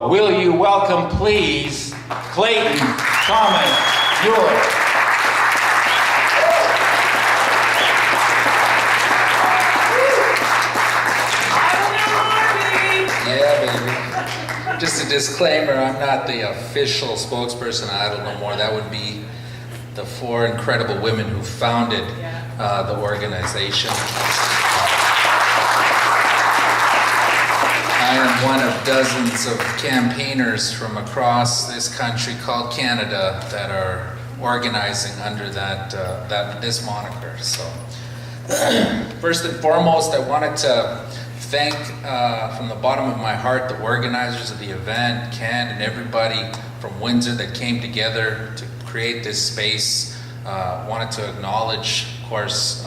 Will you welcome, please, Clayton Thomas-Muller. Yeah, baby. Just a disclaimer, I'm not the official spokesperson of Idle No More. That would be the 4 incredible women who founded the organization. I am one of dozens of campaigners from across this country called Canada that are organizing under this moniker. So, first and foremost, I wanted to thank from the bottom of my heart the organizers of the event, Ken, and everybody from Windsor that came together to create this space. Wanted to acknowledge, of course,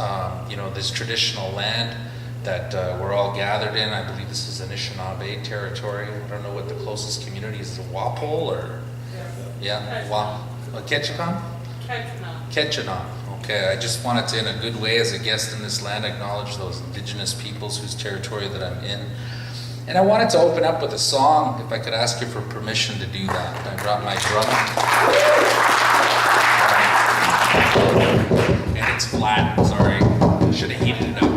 this traditional land that we're all gathered in. I believe this is Anishinaabe territory. I don't know what the closest community is. Is it Wapol or? Ketchikan? Ketchikan. Okay, I just wanted to, in a good way, as a guest in this land, acknowledge those indigenous peoples whose territory that I'm in. And I wanted to open up with a song, if I could ask you for permission to do that. I brought my drum. And it's flat, sorry. I should have heated it up.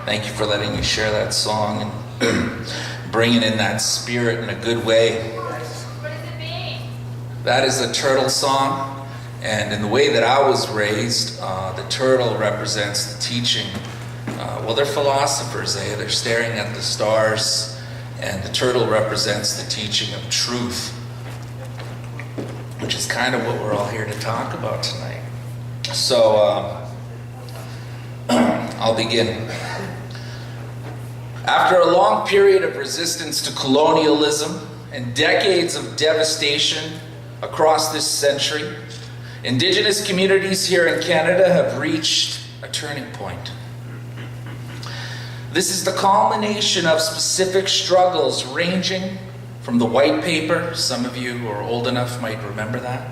Thank you for letting me share that song and bringing in that spirit in a good way. What does it mean? That is a turtle song, and in the way that I was raised, the turtle represents the teaching. They're philosophers, they're staring at the stars, and the turtle represents the teaching of truth, which is kind of what we're all here to talk about tonight. So, I'll begin. After a long period of resistance to colonialism and decades of devastation across this century, Indigenous communities here in Canada have reached a turning point. This is the culmination of specific struggles ranging from the white paper, some of you who are old enough might remember that,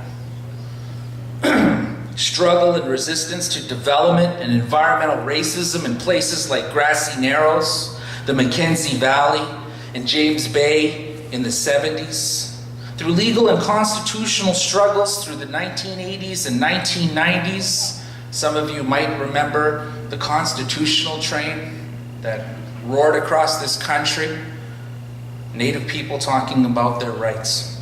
struggle and resistance to development and environmental racism in places like Grassy Narrows, the Mackenzie Valley, and James Bay in the 70s, through legal and constitutional struggles through the 1980s and 1990s. Some of you might remember the constitutional train that roared across this country, Native people talking about their rights.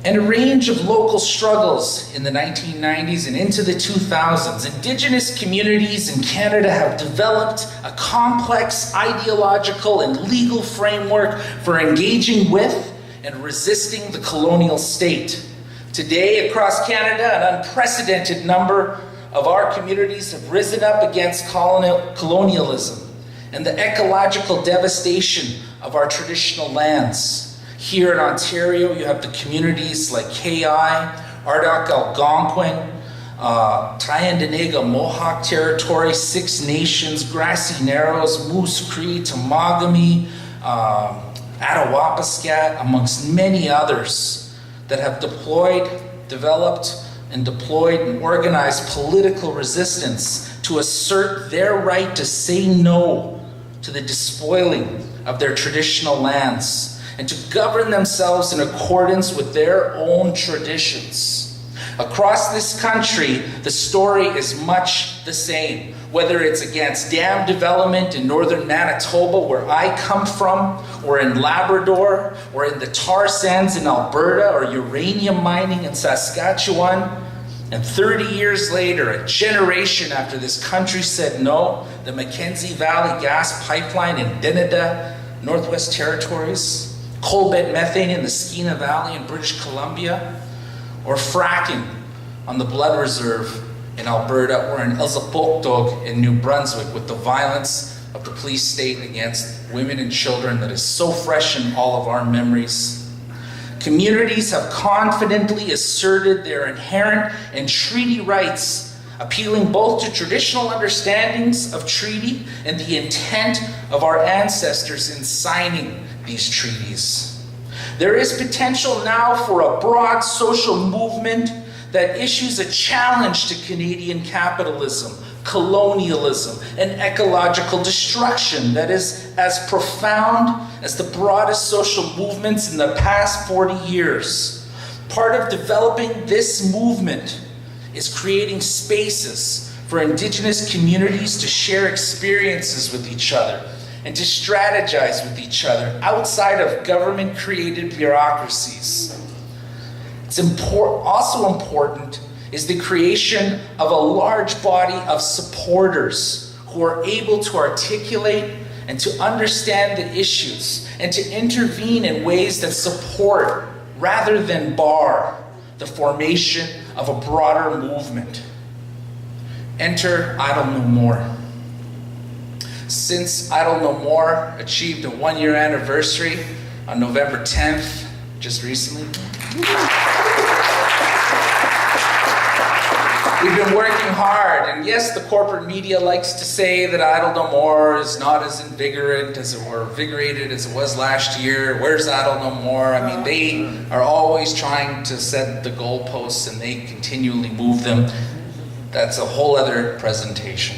And a range of local struggles in the 1990s and into the 2000s. Indigenous communities in Canada have developed a complex ideological and legal framework for engaging with and resisting the colonial state. Today, across Canada, an unprecedented number of our communities have risen up against colonialism and the ecological devastation of our traditional lands. Here in Ontario, you have the communities like KI, Ardagh Algonquin, Tyendinaga, Mohawk Territory, Six Nations, Grassy Narrows, Moose Cree, Temagami, Attawapaskat, amongst many others that have developed and deployed and organized political resistance to assert their right to say no to the despoiling of their traditional lands and to govern themselves in accordance with their own traditions. Across this country, the story is much the same, whether it's against dam development in northern Manitoba, where I come from, or in Labrador, or in the tar sands in Alberta, or uranium mining in Saskatchewan. And 30 years later, a generation after this country said no, the Mackenzie Valley gas pipeline in Denida, Northwest Territories, coal bed methane in the Skeena Valley in British Columbia, or fracking on the Blood Reserve in Alberta, or in Elzapokdog in New Brunswick, with the violence of the police state against women and children that is so fresh in all of our memories. Communities have confidently asserted their inherent and treaty rights, appealing both to traditional understandings of treaty and the intent of our ancestors in signing these treaties. There is potential now for a broad social movement that issues a challenge to Canadian capitalism, colonialism, and ecological destruction that is as profound as the broadest social movements in the past 40 years. Part of developing this movement is creating spaces for Indigenous communities to share experiences with each other and to strategize with each other outside of government-created bureaucracies. It's also important is the creation of a large body of supporters who are able to articulate and to understand the issues and to intervene in ways that support rather than bar the formation of a broader movement. Enter Idle No More. Since Idle No More achieved a 1-year anniversary on November 10th, just recently, we've been working hard, and yes, the corporate media likes to say that Idle No More is not as invigorated as it was last year. Where's Idle No More? I mean, they are always trying to set the goalposts and they continually move them. That's a whole other presentation.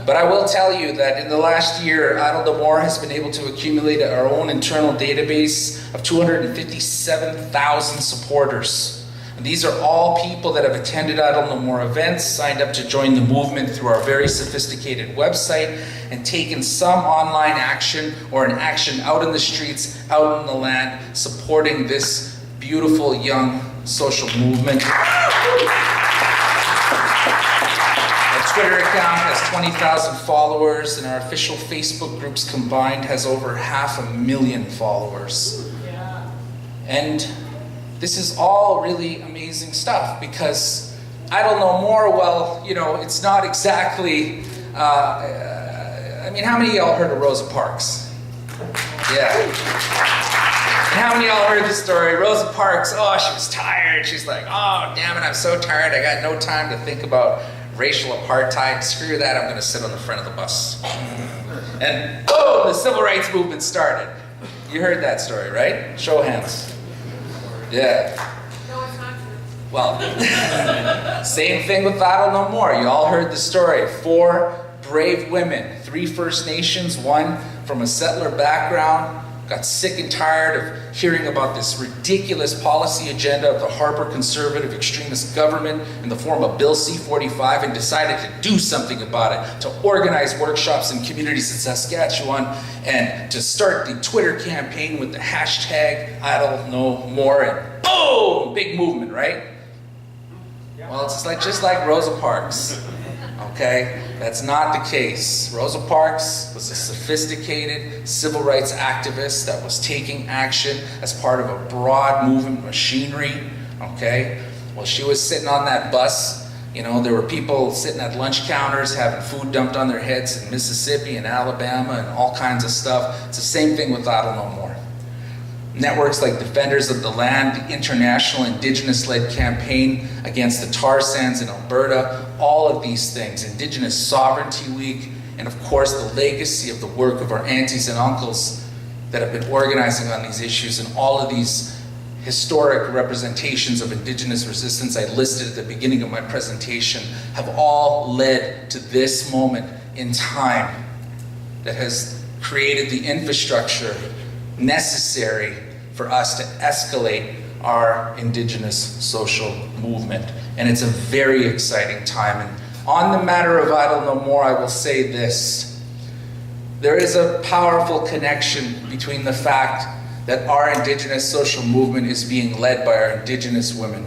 But I will tell you that in the last year, Idle No More has been able to accumulate our own internal database of 257,000 supporters. And these are all people that have attended Idle No More events, signed up to join the movement through our very sophisticated website, and taken some online action or an action out in the streets, out in the land, supporting this beautiful young social movement. Our Twitter account has 20,000 followers, and our official Facebook groups combined has over 500,000 followers. Yeah. And this is all really amazing stuff, because Idle No More, well, you know, it's not exactly, I mean, how many of y'all heard of Rosa Parks? Yeah. And how many of y'all heard the story? Rosa Parks, oh, she was tired. She's like, oh, damn it, I'm so tired. I got no time to think about racial apartheid. Screw that, I'm going to sit on the front of the bus. And boom, the civil rights movement started. You heard that story, right? Show of hands. Yeah. No, it's not true. Well, same thing with Idle No More. You all heard the story. 4 brave women, 3 First Nations, 1 from a settler background, got sick and tired of hearing about this ridiculous policy agenda of the Harper conservative extremist government in the form of Bill C-45, and decided to do something about it, to organize workshops in communities in Saskatchewan, and to start the Twitter campaign with the hashtag Idle No More, and boom, big movement, right? Well, it's just like Rosa Parks. Okay, that's not the case. Rosa Parks was a sophisticated civil rights activist that was taking action as part of a broad movement machinery, okay? Well, she was sitting on that bus, you know, there were people sitting at lunch counters having food dumped on their heads in Mississippi and Alabama and all kinds of stuff. It's the same thing with Idle No More. Networks like Defenders of the Land, the international Indigenous-led campaign against the tar sands in Alberta, all of these things, Indigenous Sovereignty Week, and of course the legacy of the work of our aunties and uncles that have been organizing on these issues, and all of these historic representations of Indigenous resistance I listed at the beginning of my presentation have all led to this moment in time that has created the infrastructure necessary for us to escalate our Indigenous social movement. And it's a very exciting time. And on the matter of Idle No More, I will say this. There is a powerful connection between the fact that our Indigenous social movement is being led by our Indigenous women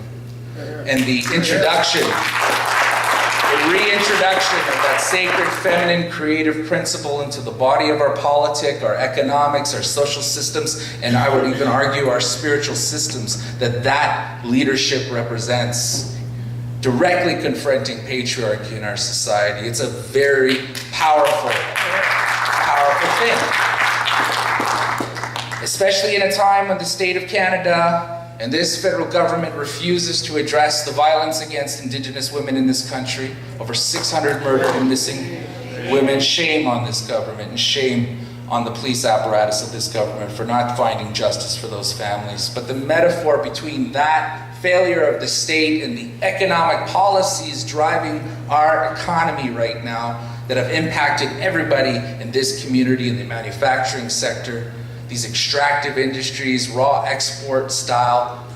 and the introduction, the reintroduction of that sacred feminine creative principle into the body of our politic, our economics, our social systems, and I would even argue our spiritual systems, that leadership represents, directly confronting patriarchy in our society. It's a very powerful thing. Especially in a time when the state of Canada and this federal government refuses to address the violence against Indigenous women in this country. Over 600 murdered and missing women. Shame on this government and shame on the police apparatus of this government for not finding justice for those families. But the metaphor between that failure of the state and the economic policies driving our economy right now that have impacted everybody in this community in the manufacturing sector, these extractive industries, raw export style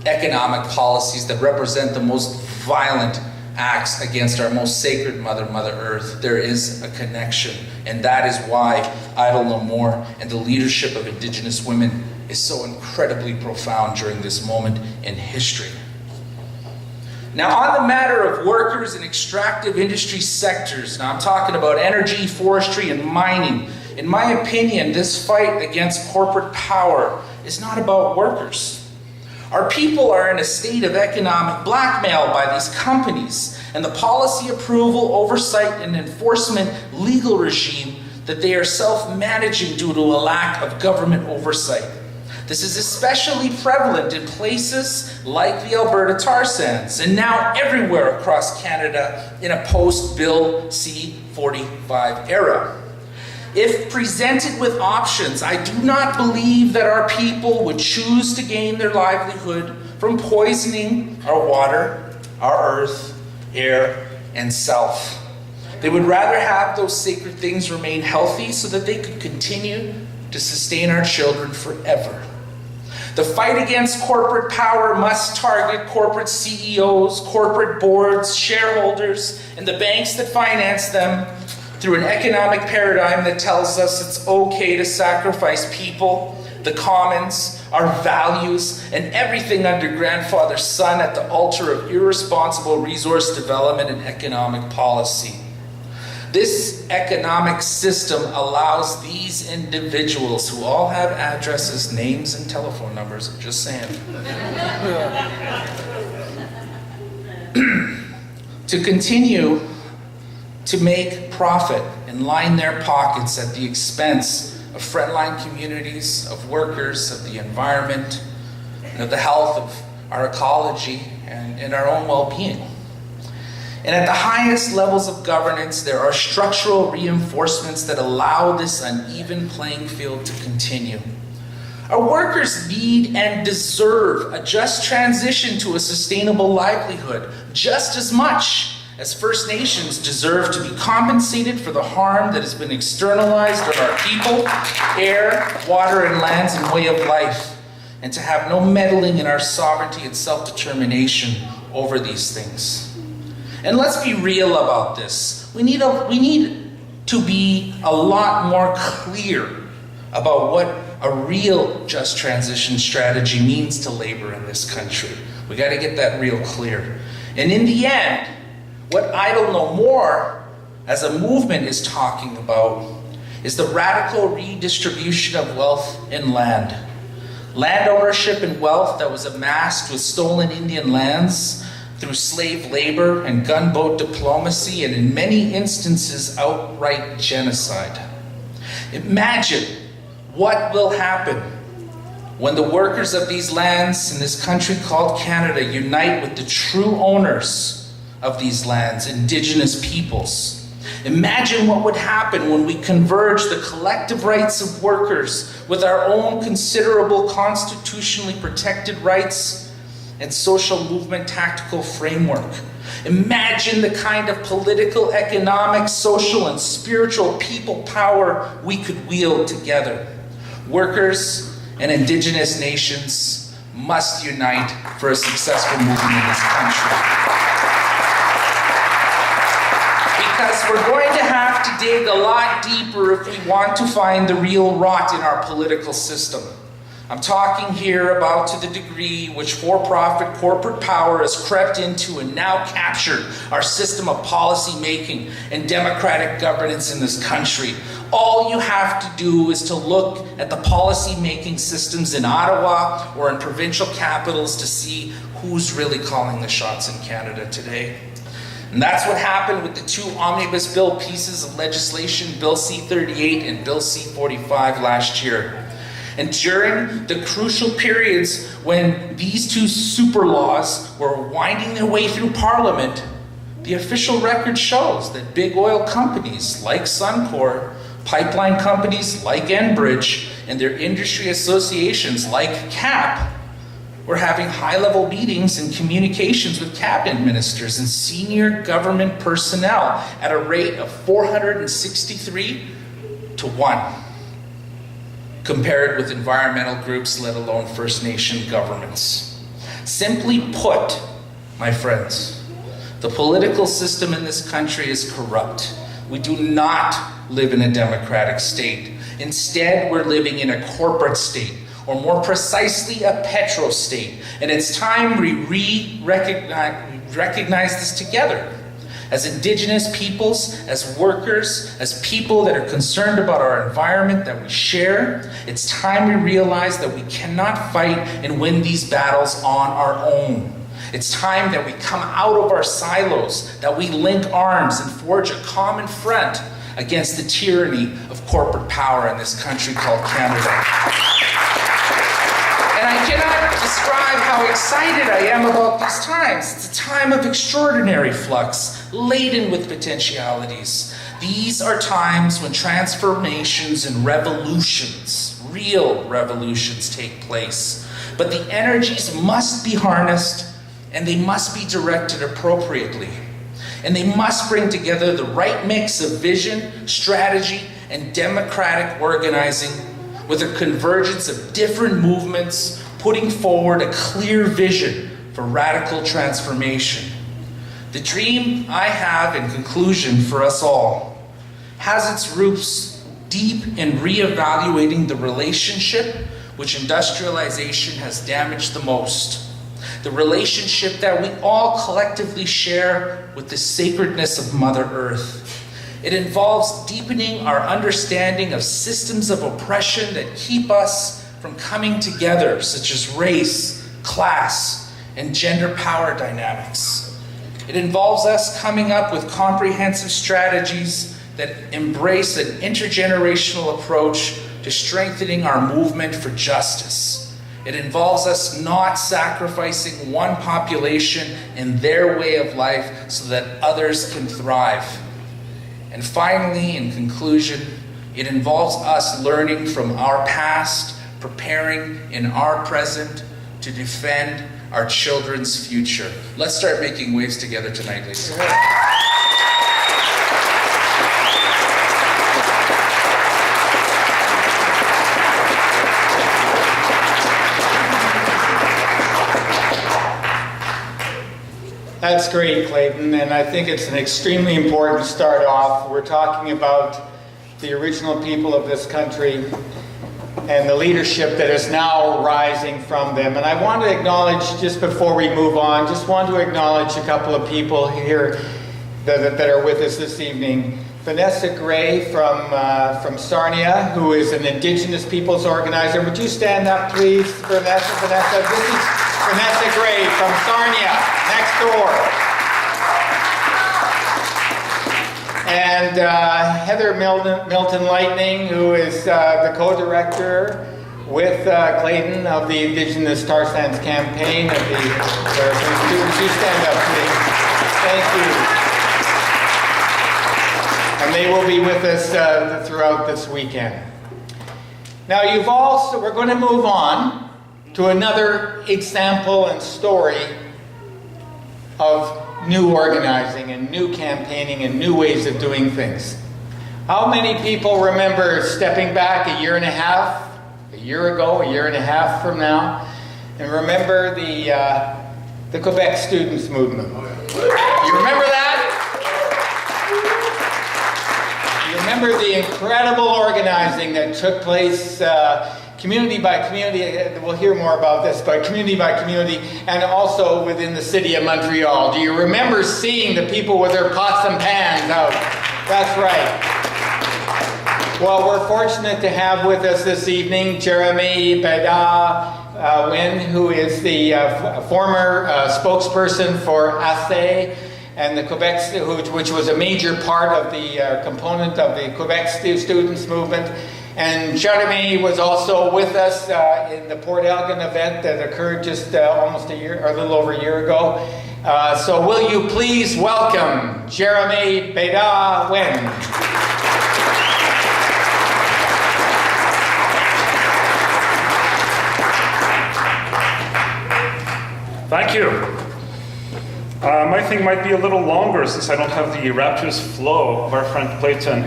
economic policies that represent the most violent acts against our most sacred mother, Mother Earth. There is a connection, and that is why Idle No More and the leadership of Indigenous women is so incredibly profound during this moment in history. Now, on the matter of workers in extractive industry sectors, now I'm talking about energy, forestry, and mining. In my opinion, this fight against corporate power is not about workers. Our people are in a state of economic blackmail by these companies and the policy approval, oversight, and enforcement legal regime that they are self-managing due to a lack of government oversight. This is especially prevalent in places like the Alberta tar sands and now everywhere across Canada in a post-Bill C-45 era. If presented with options, I do not believe that our people would choose to gain their livelihood from poisoning our water, our earth, air, and self. They would rather have those sacred things remain healthy so that they could continue to sustain our children forever. The fight against corporate power must target corporate CEOs, corporate boards, shareholders, and the banks that finance them through an economic paradigm that tells us it's okay to sacrifice people, the commons, our values, and everything under grandfather's son at the altar of irresponsible resource development and economic policy. This economic system allows these individuals who all have addresses, names, and telephone numbers, I'm just saying, to continue to make profit and line their pockets at the expense of frontline communities, of workers, of the environment, and of the health of our ecology and our own well-being. And at the highest levels of governance, there are structural reinforcements that allow this uneven playing field to continue. Our workers need and deserve a just transition to a sustainable livelihood, just as much as First Nations deserve to be compensated for the harm that has been externalized on our people, air, water, and lands and way of life, and to have no meddling in our sovereignty and self-determination over these things. And let's be real about this. We need to be a lot more clear about what a real just transition strategy means to labor in this country. We got to get that real clear. And in the end, what Idle No More as a movement is talking about is the radical redistribution of wealth and land. Land ownership and wealth that was amassed with stolen Indian lands through slave labor and gunboat diplomacy, and in many instances, outright genocide. Imagine what will happen When the workers of these lands in this country called Canada unite with the true owners of these lands, Indigenous peoples. Imagine what would happen when we converge the collective rights of workers with our own considerable constitutionally protected rights and social movement tactical framework. Imagine the kind of political, economic, social, and spiritual people power we could wield together. Workers and Indigenous nations must unite for a successful movement in this country. Because we're going to have to dig a lot deeper if we want to find the real rot in our political system. I'm talking here about to the degree which for-profit corporate power has crept into and now captured our system of policy making and democratic governance in this country. All you have to do is to look at the policy making systems in Ottawa or in provincial capitals to see who's really calling the shots in Canada today. And that's what happened with the two omnibus bill pieces of legislation, Bill C-38 and Bill C-45 last year. And during the crucial periods when these two super laws were winding their way through Parliament, the official record shows that big oil companies like Suncor, pipeline companies like Enbridge, and their industry associations like CAP were having high-level meetings and communications with cabinet ministers and senior government personnel at a rate of 463 to 1. Compared with environmental groups, let alone First Nation governments. Simply put, my friends, the political system in this country is corrupt. We do not live in a democratic state. Instead, we're living in a corporate state, or more precisely, a petro state. And it's time we recognize this together. As Indigenous peoples, as workers, as people that are concerned about our environment that we share, it's time we realize that we cannot fight and win these battles on our own. It's time that we come out of our silos, that we link arms and forge a common front against the tyranny of corporate power in this country called Canada. And I cannot describe how excited I am about these times. It's a time of extraordinary flux, laden with potentialities. These are times when transformations and revolutions, real revolutions, take place. But the energies must be harnessed, and they must be directed appropriately. And they must bring together the right mix of vision, strategy, and democratic organizing, with a convergence of different movements putting forward a clear vision for radical transformation. The dream I have, in conclusion, for us all, has its roots deep in reevaluating the relationship which industrialization has damaged the most. The relationship that we all collectively share with the sacredness of Mother Earth. It involves deepening our understanding of systems of oppression that keep us from coming together, such as race, class, and gender power dynamics. It involves us coming up with comprehensive strategies that embrace an intergenerational approach to strengthening our movement for justice. It involves us not sacrificing one population and their way of life so that others can thrive. And finally, in conclusion, it involves us learning from our past, preparing in our present to defend our children's future. Let's start making waves together tonight, ladies and gentlemen. That's great, Clayton, and I think it's an extremely important start off. We're talking about the original people of this country and the leadership that is now rising from them. And I want to acknowledge, just before we move on, just want to acknowledge a couple of people here that are with us this evening. Vanessa Gray from Sarnia, who is an Indigenous peoples organizer. Would you stand up, please, Vanessa? This is Vanessa Gray from Sarnia, next door. And Heather Milton Lightning, who is the co-director with Clayton of the Indigenous Tar Sands campaign of the students. You stand up, please. Thank you. And they will be with us throughout this weekend. Now we're going to move on to another example and story of new organizing and new campaigning and new ways of doing things. How many people remember stepping back a year and a half from now, and remember the Quebec students movement? You remember that? You remember the incredible organizing that took place community by community, we'll hear more about this, but community by community, and also within the city of Montreal. Do you remember seeing the people with their pots and pans out? That's right. Well, we're fortunate to have with us this evening Jeremie, Bedard, Wein, who is the former spokesperson for Essex, and the Quebec, which was a major part of the component of the Quebec students movement. And Jeremie was also with us in the Port Elgin event that occurred just almost a year, or a little over a year ago. So will you please welcome Jeremie, Bedard, Wein. Thank you. My thing might be a little longer since I don't have the rapturous flow of our friend Clayton.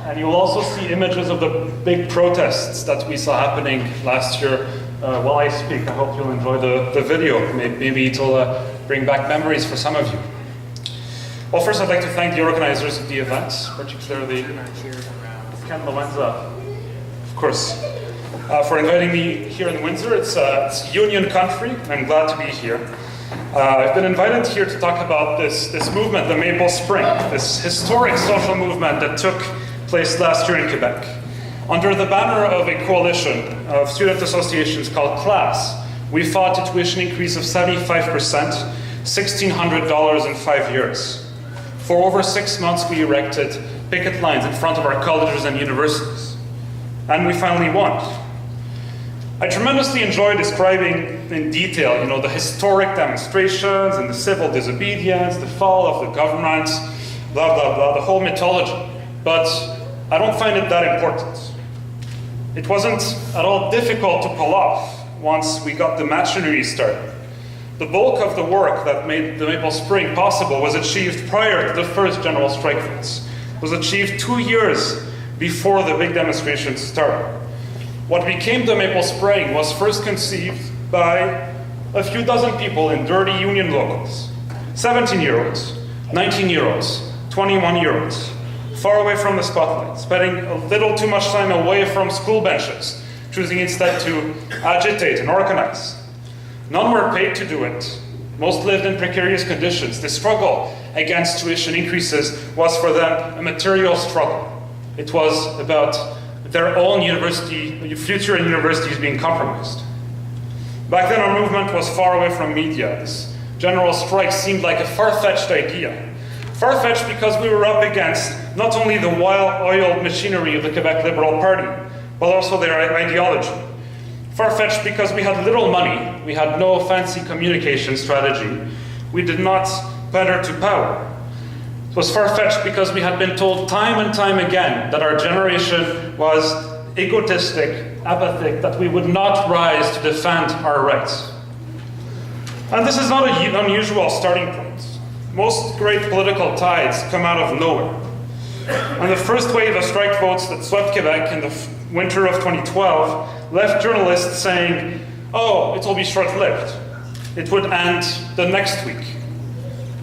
And you'll also see images of the big protests that we saw happening last year while I speak. I hope you'll enjoy the video. Maybe it'll bring back memories for some of you. Well, first I'd like to thank the organizers of the event, particularly Ken Loenza, of course, for inviting me here in Windsor. It's Union Country, and I'm glad to be here. I've been invited here to talk about this movement, the Maple Spring, this historic social movement that took place last year in Quebec. Under the banner of a coalition of student associations called CLASS, we fought a tuition increase of 75%, $1,600 in 5 years. For over 6 months, we erected picket lines in front of our colleges and universities. And we finally won. I tremendously enjoy describing in detail, the historic demonstrations and the civil disobedience, the fall of the government, blah, blah, blah, the whole mythology. But I don't find it that important. It wasn't at all difficult to pull off once we got the machinery started. The bulk of the work that made the Maple Spring possible was achieved prior to the first general strike votes. It was achieved 2 years before the big demonstrations started. What became the Maple Spring was first conceived by a few dozen people in dirty union locals. 17-year-olds, 19-year-olds, 21-year-olds, far away from the spotlight, spending a little too much time away from school benches, choosing instead to agitate and organize. None were paid to do it. Most lived in precarious conditions. The struggle against tuition increases was for them a material struggle. It was about their own future in universities being compromised. Back then, our movement was far away from media. This general strike seemed like a far-fetched idea. Far-fetched because we were up against not only the well-oiled machinery of the Quebec Liberal Party, but also their ideology. Far-fetched because we had little money, we had no fancy communication strategy, we did not pander to power. It was far-fetched because we had been told time and time again that our generation was egotistic, apathic, that we would not rise to defend our rights. And this is not an unusual starting point. Most great political tides come out of nowhere. And the first wave of strike votes that swept Quebec in the winter of 2012 left journalists saying, oh, it will be short-lived. It would end the next week.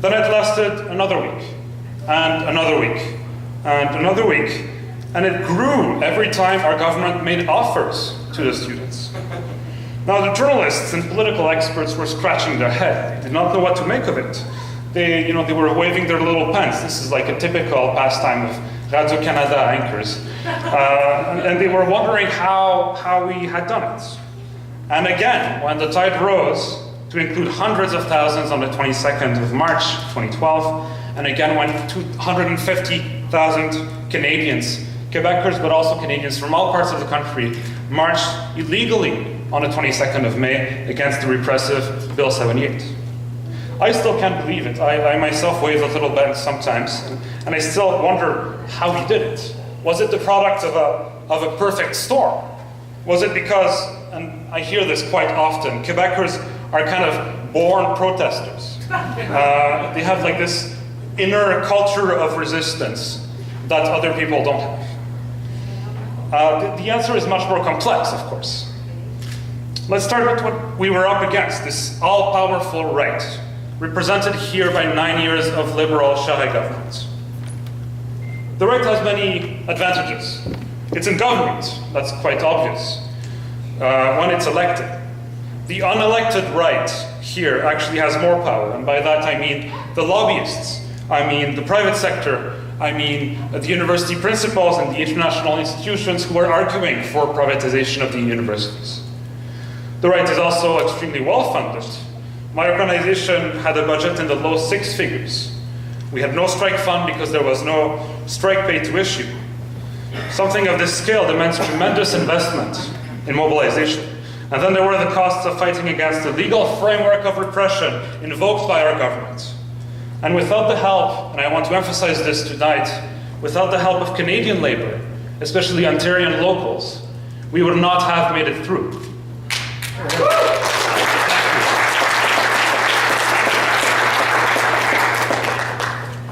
Then it lasted another week, and another week, and another week. And it grew every time our government made offers to the students. Now, the journalists and political experts were scratching their head. They did not know what to make of it. They were waving their little pens. This is like a typical pastime of Radio-Canada anchors. And they were wondering how we had done it. And again, when the tide rose to include hundreds of thousands on the 22nd of March 2012, and again when 250,000 Canadians Quebecers, but also Canadians from all parts of the country, marched illegally on the 22nd of May against the repressive Bill 78. I still can't believe it. I myself wave a little bit sometimes, and I still wonder how he did it. Was it the product of a perfect storm? Was it because, and I hear this quite often, Quebecers are kind of born protesters. They have like this inner culture of resistance that other people don't have. The answer is much more complex, of course. Let's start with what we were up against, this all-powerful right, represented here by 9 years of liberal Charest government. The right has many advantages. It's in government, that's quite obvious, when it's elected. The unelected right here actually has more power, and by that I mean the lobbyists, I mean the private sector, I mean the university principals and the international institutions who are arguing for privatization of the universities. The right is also extremely well funded. My organization had a budget in the low six figures. We had no strike fund because there was no strike pay to issue. Something of this scale demands tremendous investment in mobilization. And then there were the costs of fighting against the legal framework of repression invoked by our government. And without the help, and I want to emphasize this tonight, without the help of Canadian labor, especially Ontarian locals, we would not have made it through.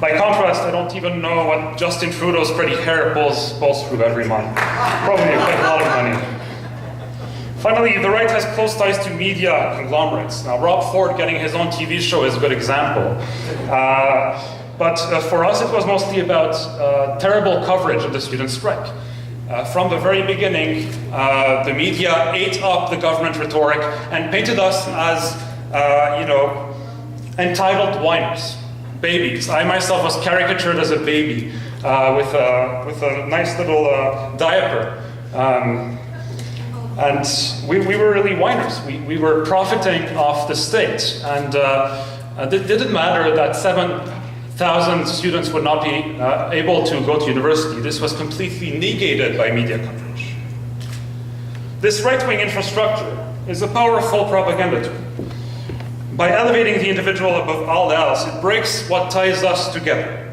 By contrast, I don't even know what Justin Trudeau's pretty hair pulls through every month. Probably quite a lot of money. Finally, the right has close ties to media conglomerates. Now, Rob Ford getting his own TV show is a good example. But for us, it was mostly about terrible coverage of the student strike. From the very beginning, the media ate up the government rhetoric and painted us as, entitled whiners, babies. I myself was caricatured as a baby with a nice little diaper. And we were really whiners. We were profiting off the state. And it didn't matter that 7,000 students would not be able to go to university. This was completely negated by media coverage. This right-wing infrastructure is a powerful propaganda tool. By elevating the individual above all else, it breaks what ties us together.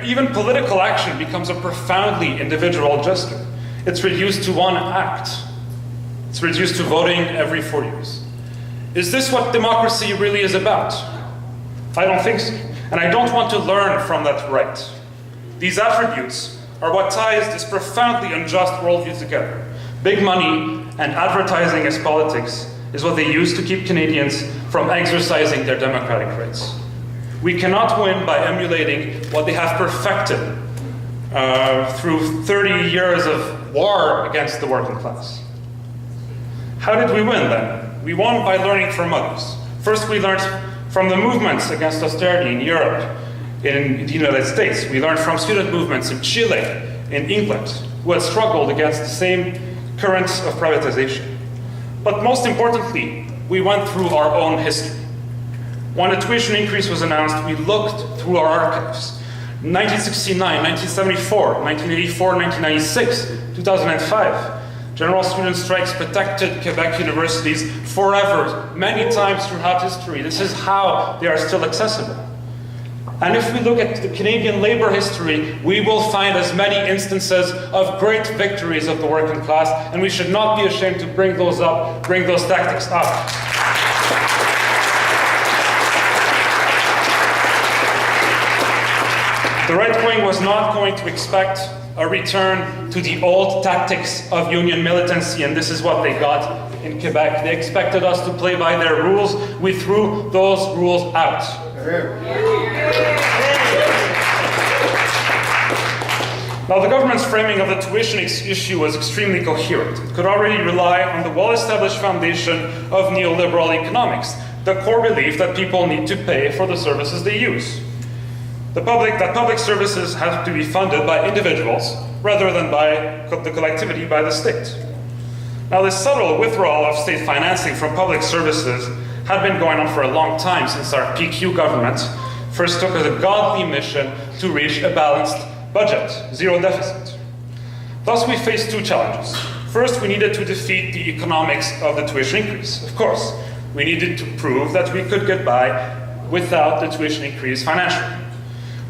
Even political action becomes a profoundly individual gesture. It's reduced to one act. It's reduced to voting every 4 years. Is this what democracy really is about? I don't think so. And I don't want to learn from that right. These attributes are what ties this profoundly unjust worldview together. Big money and advertising as politics is what they use to keep Canadians from exercising their democratic rights. We cannot win by emulating what they have perfected through 30 years of war against the working class. How did we win then? We won by learning from others. First, we learned from the movements against austerity in Europe, in the United States. We learned from student movements in Chile, in England, who had struggled against the same currents of privatization. But most importantly, we went through our own history. When a tuition increase was announced, we looked through our archives. 1969, 1974, 1984, 1996, 2005. General student strikes protected Quebec universities forever, many times throughout history. This is how they are still accessible. And if we look at the Canadian labor history, we will find as many instances of great victories of the working class, and we should not be ashamed to bring those tactics up. The right wing was not going to expect a return to the old tactics of union militancy, and this is what they got in Quebec. They expected us to play by their rules. We threw those rules out. Now, the government's framing of the tuition issue was extremely coherent. It could already rely on the well-established foundation of neoliberal economics, the core belief that people need to pay for the services they use. That public services have to be funded by individuals rather than by the collectivity, by the state. Now, this subtle withdrawal of state financing from public services had been going on for a long time, since our PQ government first took as a godly mission to reach a balanced budget, zero deficit. Thus, we faced two challenges. First, we needed to defeat the economics of the tuition increase. Of course, we needed to prove that we could get by without the tuition increase financially.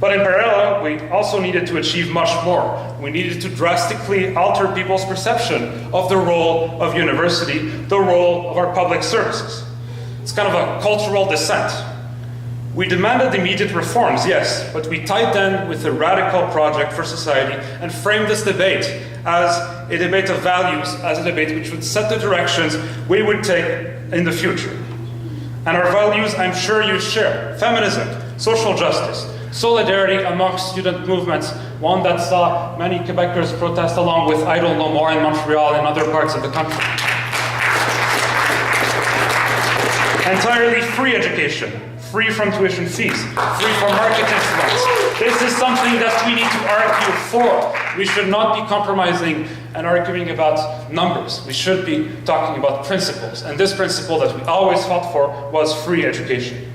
But in parallel, we also needed to achieve much more. We needed to drastically alter people's perception of the role of university, the role of our public services. It's kind of a cultural dissent. We demanded immediate reforms, yes, but we tied them with a radical project for society and framed this debate as a debate of values, as a debate which would set the directions we would take in the future. And our values, I'm sure you share: feminism, social justice, solidarity amongst student movements, one that saw many Quebecers protest along with I Don't Know More in Montreal and other parts of the country. Entirely free education, free from tuition fees, free from market influence. This is something that we need to argue for. We should not be compromising and arguing about numbers. We should be talking about principles. And this principle that we always fought for was free education.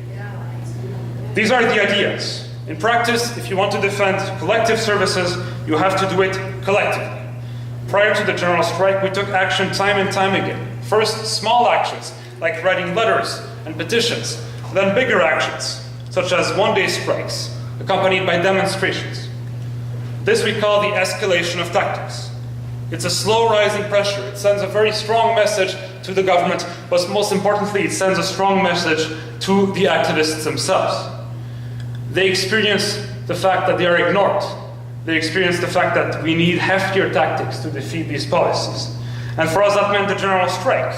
These are the ideas. In practice, if you want to defend collective services, you have to do it collectively. Prior to the general strike, we took action time and time again. First, small actions, like writing letters and petitions, then bigger actions, such as one-day strikes, accompanied by demonstrations. This we call the escalation of tactics. It's a slow rising pressure. It sends a very strong message to the government, but most importantly, it sends a strong message to the activists themselves. They experience the fact that they are ignored. They experience the fact that we need heftier tactics to defeat these policies. And for us, that meant the general strike.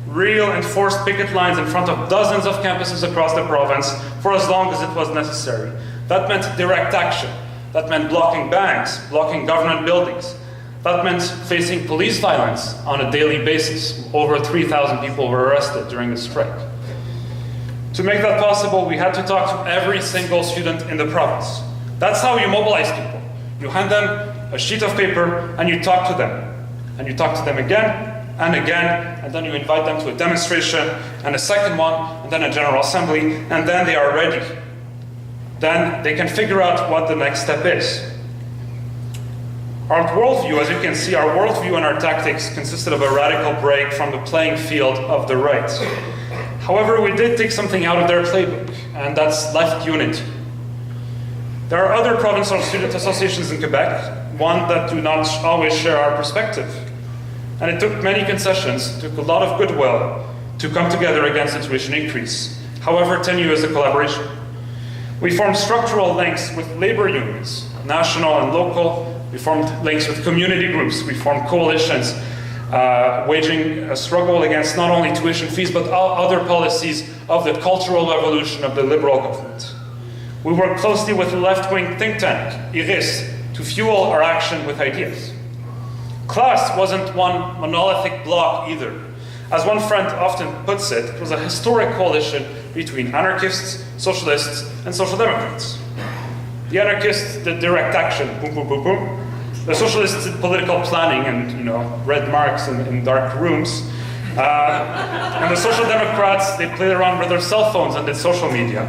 Real enforced picket lines in front of dozens of campuses across the province for as long as it was necessary. That meant direct action. That meant blocking banks, blocking government buildings. That meant facing police violence on a daily basis. Over 3,000 people were arrested during the strike. To make that possible, we had to talk to every single student in the province. That's how you mobilize people. You hand them a sheet of paper and you talk to them. And you talk to them again and again, and then you invite them to a demonstration, and a second one, and then a general assembly, and then they are ready. Then they can figure out what the next step is. Our worldview, as you can see, our worldview and our tactics consisted of a radical break from the playing field of the right. However, we did take something out of their playbook, and that's left unity. There are other provincial student associations in Quebec, one that do not always share our perspective. And it took many concessions, took a lot of goodwill to come together against the tuition increase, however tenuous the collaboration. We formed structural links with labor unions, national and local. We formed links with community groups. We formed coalitions, waging a struggle against not only tuition fees, but all other policies of the cultural revolution of the Liberal government. We worked closely with the left-wing think tank, IRIS, to fuel our action with ideas. Class wasn't one monolithic bloc either. As one friend often puts it, it was a historic coalition between anarchists, socialists, and social democrats. The anarchists did direct action, boom, boom, boom, boom. The socialists did political planning and, read Marx in dark rooms. And the social democrats, they played around with their cell phones and did social media.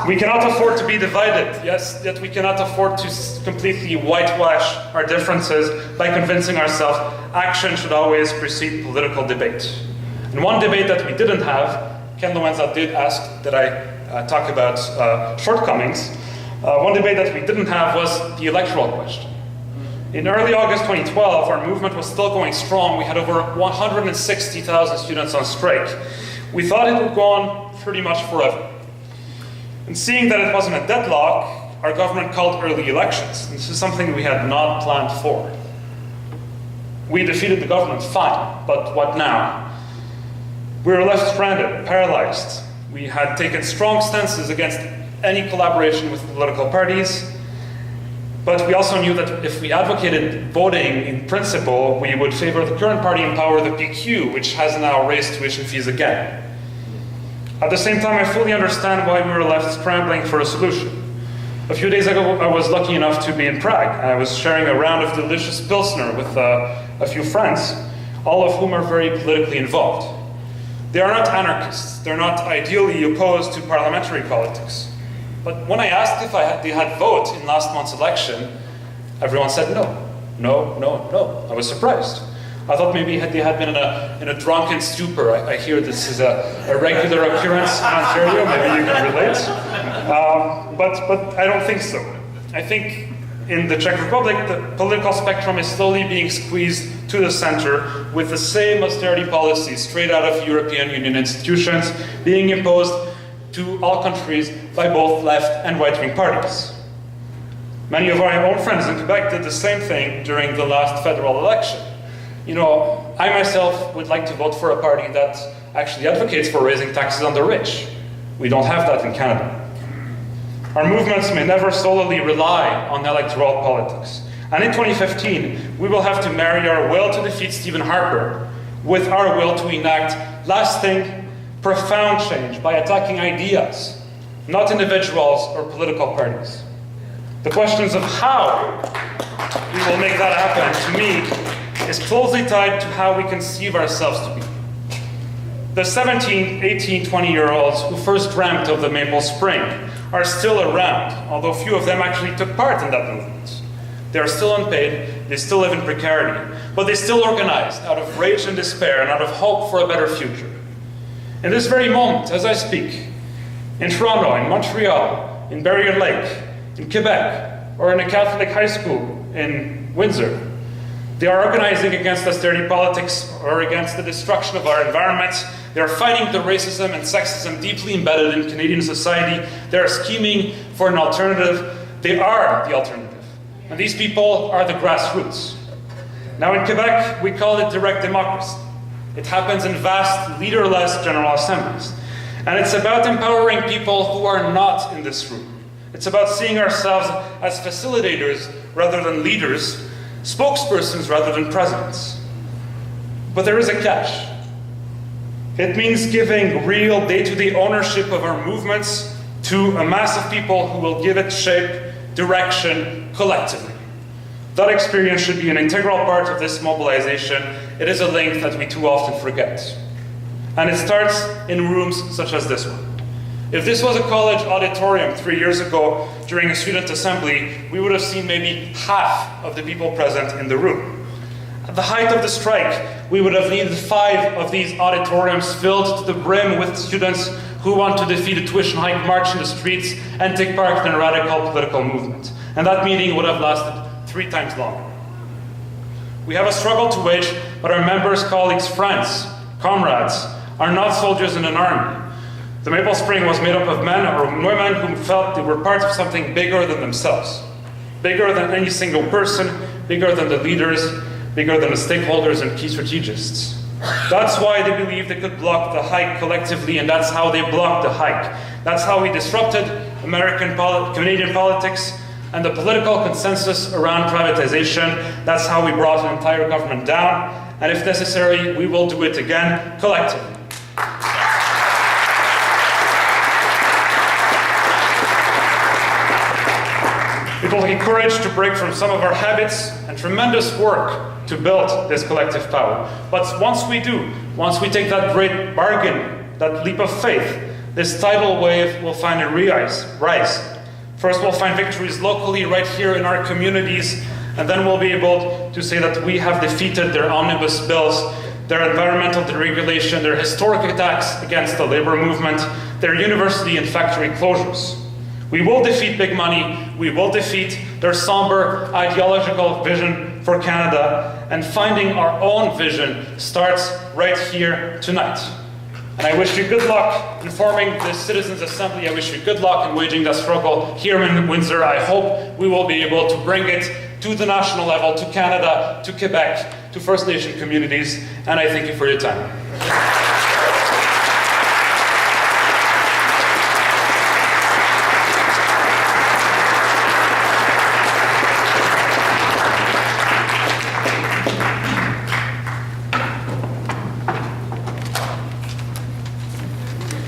We cannot afford to be divided, yes, yet we cannot afford to completely whitewash our differences by convincing ourselves action should always precede political debate. And one debate that we didn't have, Ken Loenza did ask that I talk about shortcomings. One debate that we didn't have was the electoral question. In early August 2012, our movement was still going strong. We had over 160,000 students on strike. We thought it would go on pretty much forever. And seeing that it wasn't a deadlock, our government called early elections. This is something we had not planned for. We defeated the government, fine, but what now? We were left stranded, paralyzed. We had taken strong stances against any collaboration with political parties, but we also knew that if we advocated voting in principle, we would favor the current party in power, the PQ, which has now raised tuition fees again. At the same time, I fully understand why we were left scrambling for a solution. A few days ago, I was lucky enough to be in Prague, and I was sharing a round of delicious Pilsner with a few friends, all of whom are very politically involved. They are not anarchists. They're not ideally opposed to parliamentary politics. But when I asked if they had vote in last month's election, everyone said no. No, no, no. I was surprised. I thought maybe they had been in a drunken stupor. I hear this is a regular occurrence in Ontario. Maybe you can relate. But I don't think so. I think in the Czech Republic, the political spectrum is slowly being squeezed to the center with the same austerity policies straight out of European Union institutions being imposed to all countries by both left and right-wing parties. Many of our own friends in Quebec did the same thing during the last federal election. You know, I myself would like to vote for a party that actually advocates for raising taxes on the rich. We don't have that in Canada. Our movements may never solely rely on electoral politics. And in 2015, we will have to marry our will to defeat Stephen Harper with our will to enact lasting, profound change by attacking ideas, not individuals or political parties. The questions of how we will make that happen, to me, is closely tied to how we conceive ourselves to be. The 17, 18, 20-year-olds who first dreamt of the Maple Spring are still around, although few of them actually took part in that movement. They are still unpaid, they still live in precarity, but they still organized out of rage and despair and out of hope for a better future. In this very moment, as I speak, in Toronto, in Montreal, in Barrier Lake, in Quebec, or in a Catholic high school in Windsor, they are organizing against austerity politics or against the destruction of our environment. They are fighting the racism and sexism deeply embedded in Canadian society. They are scheming for an alternative. They are the alternative. And these people are the grassroots. Now in Quebec, we call it direct democracy. It happens in vast, leaderless general assemblies. And it's about empowering people who are not in this room. It's about seeing ourselves as facilitators rather than leaders, spokespersons rather than presidents. But there is a catch. It means giving real day-to-day ownership of our movements to a mass of people who will give it shape, direction, collectively. That experience should be an integral part of this mobilization. It is a link that we too often forget. And it starts in rooms such as this one. If this was a college auditorium 3 years ago during a student assembly, we would have seen maybe half of the people present in the room. At the height of the strike, we would have needed 5 of these auditoriums filled to the brim with students who want to defeat a tuition hike, march in the streets, and take part in a radical political movement. And that meeting would have lasted 3 times longer. We have a struggle to wage, but our members, colleagues, friends, comrades are not soldiers in an army. The Maple Spring was made up of men or women who felt they were part of something bigger than themselves, bigger than any single person, bigger than the leaders, bigger than the stakeholders and key strategists. That's why they believed they could block the hike collectively, and that's how they blocked the hike. That's how we disrupted Canadian politics and the political consensus around privatization. That's how we brought an entire government down, and if necessary, we will do it again collectively. It will take courage to break from some of our habits and tremendous work to build this collective power. But once we do, once we take that great bargain, that leap of faith, this tidal wave will finally rise. First, we'll find victories locally, right here in our communities, and then we'll be able to say that we have defeated their omnibus bills, their environmental deregulation, their historic attacks against the labor movement, their university and factory closures. We will defeat big money, we will defeat their somber ideological vision for Canada, and finding our own vision starts right here tonight. And I wish you good luck in forming this Citizens' Assembly. I wish you good luck in waging that struggle here in Windsor. I hope we will be able to bring it to the national level, to Canada, to Quebec, to First Nation communities, and I thank you for your time.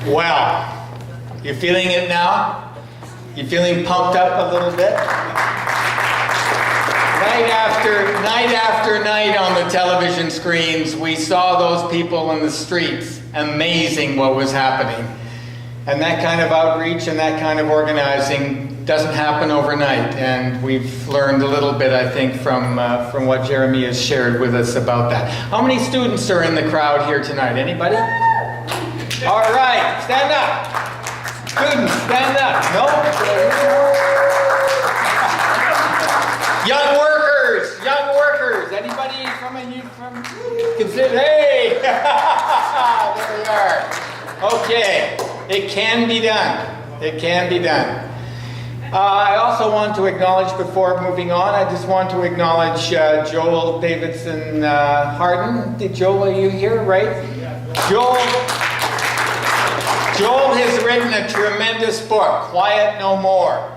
Well, you're feeling it now? You feeling pumped up a little bit? Night after night on the television screens, we saw those people in the streets. Amazing what was happening. And that kind of outreach and that kind of organizing doesn't happen overnight. And we've learned a little bit, I think, from what Jeremie has shared with us about that. How many students are in the crowd here tonight? Anybody? All right, stand up. Students, stand up. No? Young workers, young workers. Anybody from consider? Hey, there we are. Okay, it can be done. It can be done. I also want to acknowledge, before moving on, I just want to acknowledge Joel Davidson Harden. Joel, are you here, right? Joel has written a tremendous book, Quiet No More.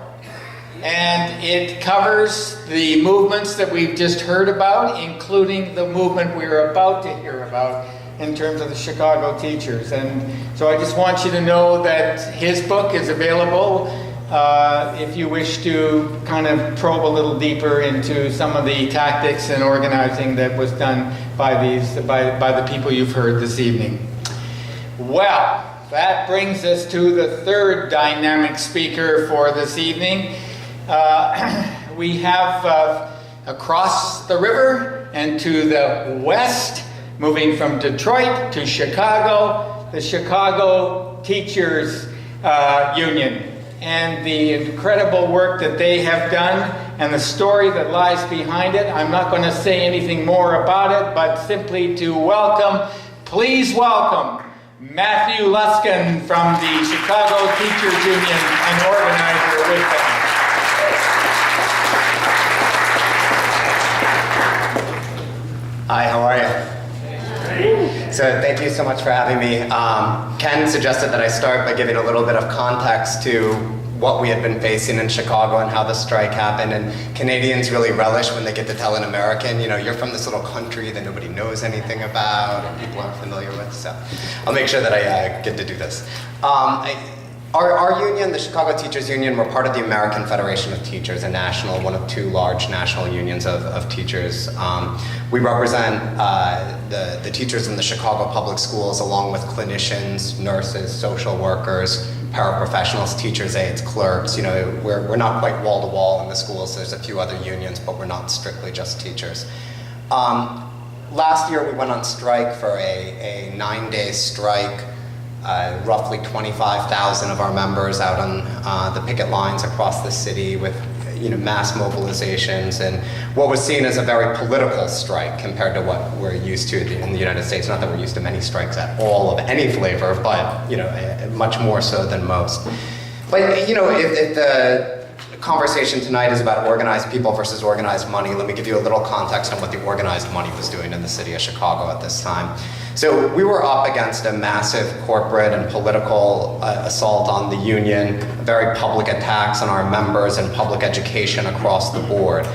And it covers the movements that we've just heard about, including the movement we're about to hear about in terms of the Chicago teachers. And so I just want you to know that his book is available if you wish to kind of probe a little deeper into some of the tactics and organizing that was done by the people you've heard this evening. Well, that brings us to the third dynamic speaker for this evening. We have across the river and to the west, moving from Detroit to Chicago, the Chicago Teachers Union, and the incredible work that they have done and the story that lies behind it. I'm not going to say anything more about it, but simply to welcome, please welcome, Matthew Luskin from the Chicago Teachers Union, an organizer with them. Hi, how are you? So thank you so much for having me. Ken suggested that I start by giving a little bit of context to what we had been facing in Chicago and how the strike happened. And Canadians really relish when they get to tell an American, you know, you're from this little country that nobody knows anything about and people aren't familiar with. So I'll make sure that I get to do this. Our union, the Chicago Teachers Union, we're part of the American Federation of Teachers, one of two large national unions of teachers. We represent the teachers in the Chicago public schools along with clinicians, nurses, social workers, paraprofessionals, teachers' aides, clerks. You know, we're not quite wall to wall in the schools. There's a few other unions, but we're not strictly just teachers. Last year we went on strike for a 9-day strike. Roughly 25,000 of our members out on the picket lines across the city with, you know, mass mobilizations, and what was seen as a very political strike compared to what we're used to in the United States. Not that we're used to many strikes at all of any flavor, but, you know, much more so than most. But, you know, if the conversation tonight is about organized people versus organized money, let me give you a little context on what the organized money was doing in the city of Chicago at this time. So we were up against a massive corporate and political assault on the union, very public attacks on our members and public education across the board.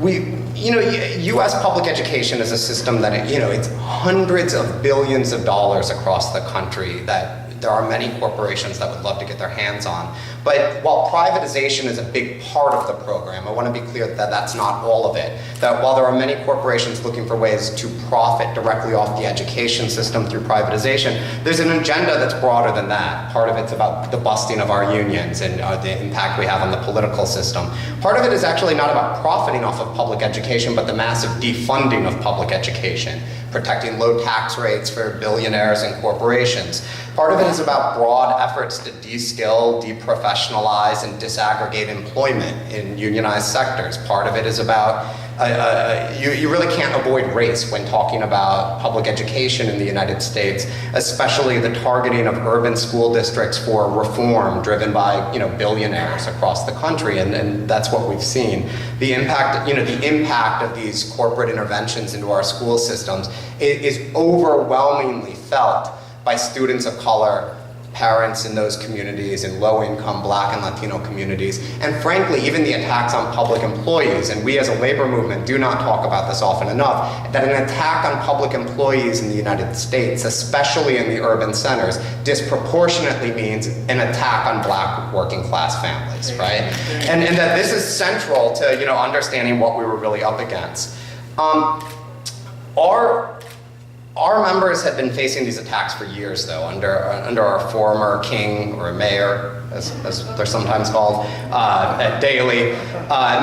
U.S. public education is a system that, it's hundreds of billions of dollars across the country that there are many corporations that would love to get their hands on. But while privatization is a big part of the program, I want to be clear that that's not all of it. That while there are many corporations looking for ways to profit directly off the education system through privatization, there's an agenda that's broader than that. Part of it's about the busting of our unions and the impact we have on the political system. Part of it is actually not about profiting off of public education, but the massive defunding of public education, protecting low tax rates for billionaires and corporations. Part of it is about broad efforts to de-skill, deprofessionalize, and disaggregate employment in unionized sectors. Part of it is about, you really can't avoid race when talking about public education in the United States, especially the targeting of urban school districts for reform driven by billionaires across the country, and that's what we've seen. The impact of these corporate interventions into our school systems is overwhelmingly felt by students of color, parents in those communities, in low-income Black and Latino communities, and frankly, even the attacks on public employees. And we as a labor movement do not talk about this often enough, that an attack on public employees in the United States, especially in the urban centers, disproportionately means an attack on Black working class families, right? And that this is central to Our members had been facing these attacks for years, though, under our former king, or mayor, as they're sometimes called, at Daley.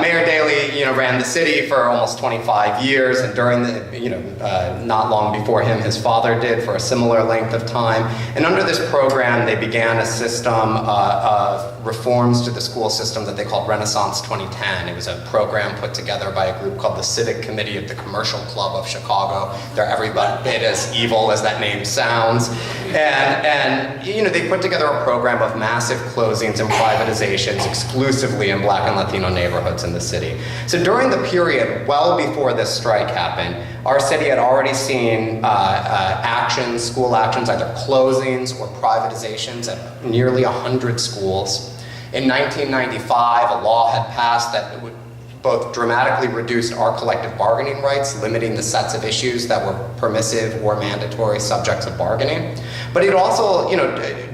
Mayor Daley, ran the city for almost 25 years, and during the, not long before him, his father did for a similar length of time. And under this program, they began a system of reforms to the school system that they called Renaissance 2010. It was a program put together by a group called the Civic Committee of the Commercial Club of Chicago. They're every bit as evil as that name sounds. And they put together a program of massive closings and privatizations exclusively in Black and Latino neighborhoods in the city. So during the period well before this strike happened, our city had already seen actions, school actions, either closings or privatizations at nearly 100 schools. In 1995, a law had passed that would both dramatically reduced our collective bargaining rights, limiting the sets of issues that were permissive or mandatory subjects of bargaining. But it also,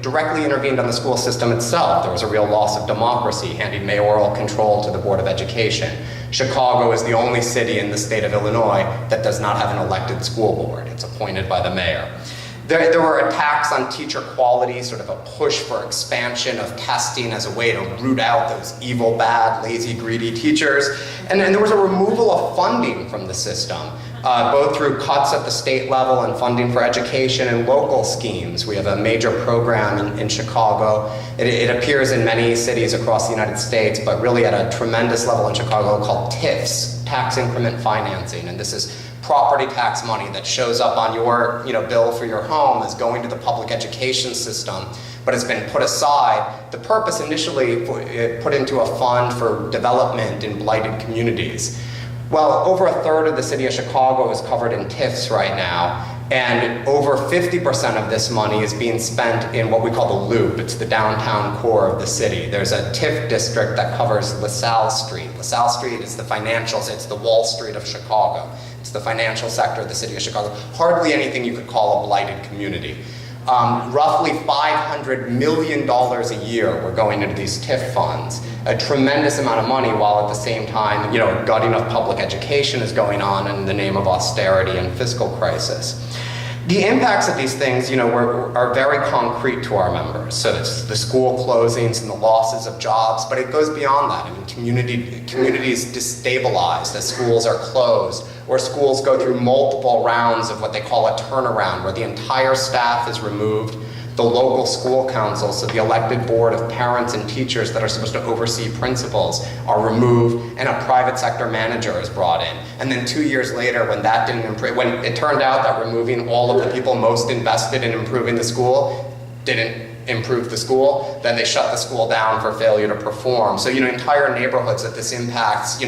directly intervened on the school system itself. There was a real loss of democracy, handing mayoral control to the Board of Education. Chicago is the only city in the state of Illinois that does not have an elected school board. It's appointed by the mayor. There were attacks on teacher quality, sort of a push for expansion of testing as a way to root out those evil, bad, lazy, greedy teachers. And there was a removal of funding from the system, both through cuts at the state level and funding for education and local schemes. We have a major program in Chicago. It appears in many cities across the United States, but really at a tremendous level in Chicago called TIFs, tax increment financing. And this is property tax money that shows up on your bill for your home as going to the public education system, but it's been put aside. The purpose initially put into a fund for development in blighted communities. Well, over a third of the city of Chicago is covered in TIFs right now, and over 50% of this money is being spent in what we call the Loop. It's the downtown core of the city. There's a TIF district that covers LaSalle Street. LaSalle Street is the financials, it's the Wall Street of Chicago. It's the financial sector of the city of Chicago. Hardly anything you could call a blighted community. Roughly $500 million a year were going into these TIF funds. A tremendous amount of money, while at the same time, gutting of public education is going on in the name of austerity and fiscal crisis. The impacts of these things, are very concrete to our members. So it's the school closings and the losses of jobs, but it goes beyond that. I mean, communities destabilized as schools are closed, or schools go through multiple rounds of what they call a turnaround, where the entire staff is removed. The local school council, so the elected board of parents and teachers that are supposed to oversee principals, are removed, and a private sector manager is brought in. And then 2 years later, when that didn't improve, when it turned out that removing all of the people most invested in improving the school didn't improve the school, then they shut the school down for failure to perform. So, entire neighborhoods that this impacts,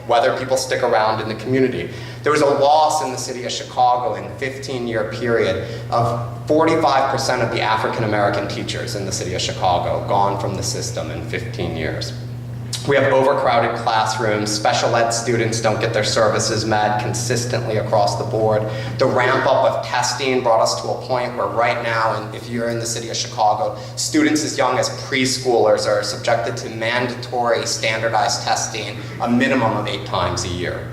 whether people stick around in the community. There was a loss in the city of Chicago in a 15-year period of 45% of the African-American teachers in the city of Chicago gone from the system in 15 years. We have overcrowded classrooms, special ed students don't get their services met consistently across the board. The ramp up of testing brought us to a point where right now, and if you're in the city of Chicago, students as young as preschoolers are subjected to mandatory standardized testing a minimum of 8 times a year.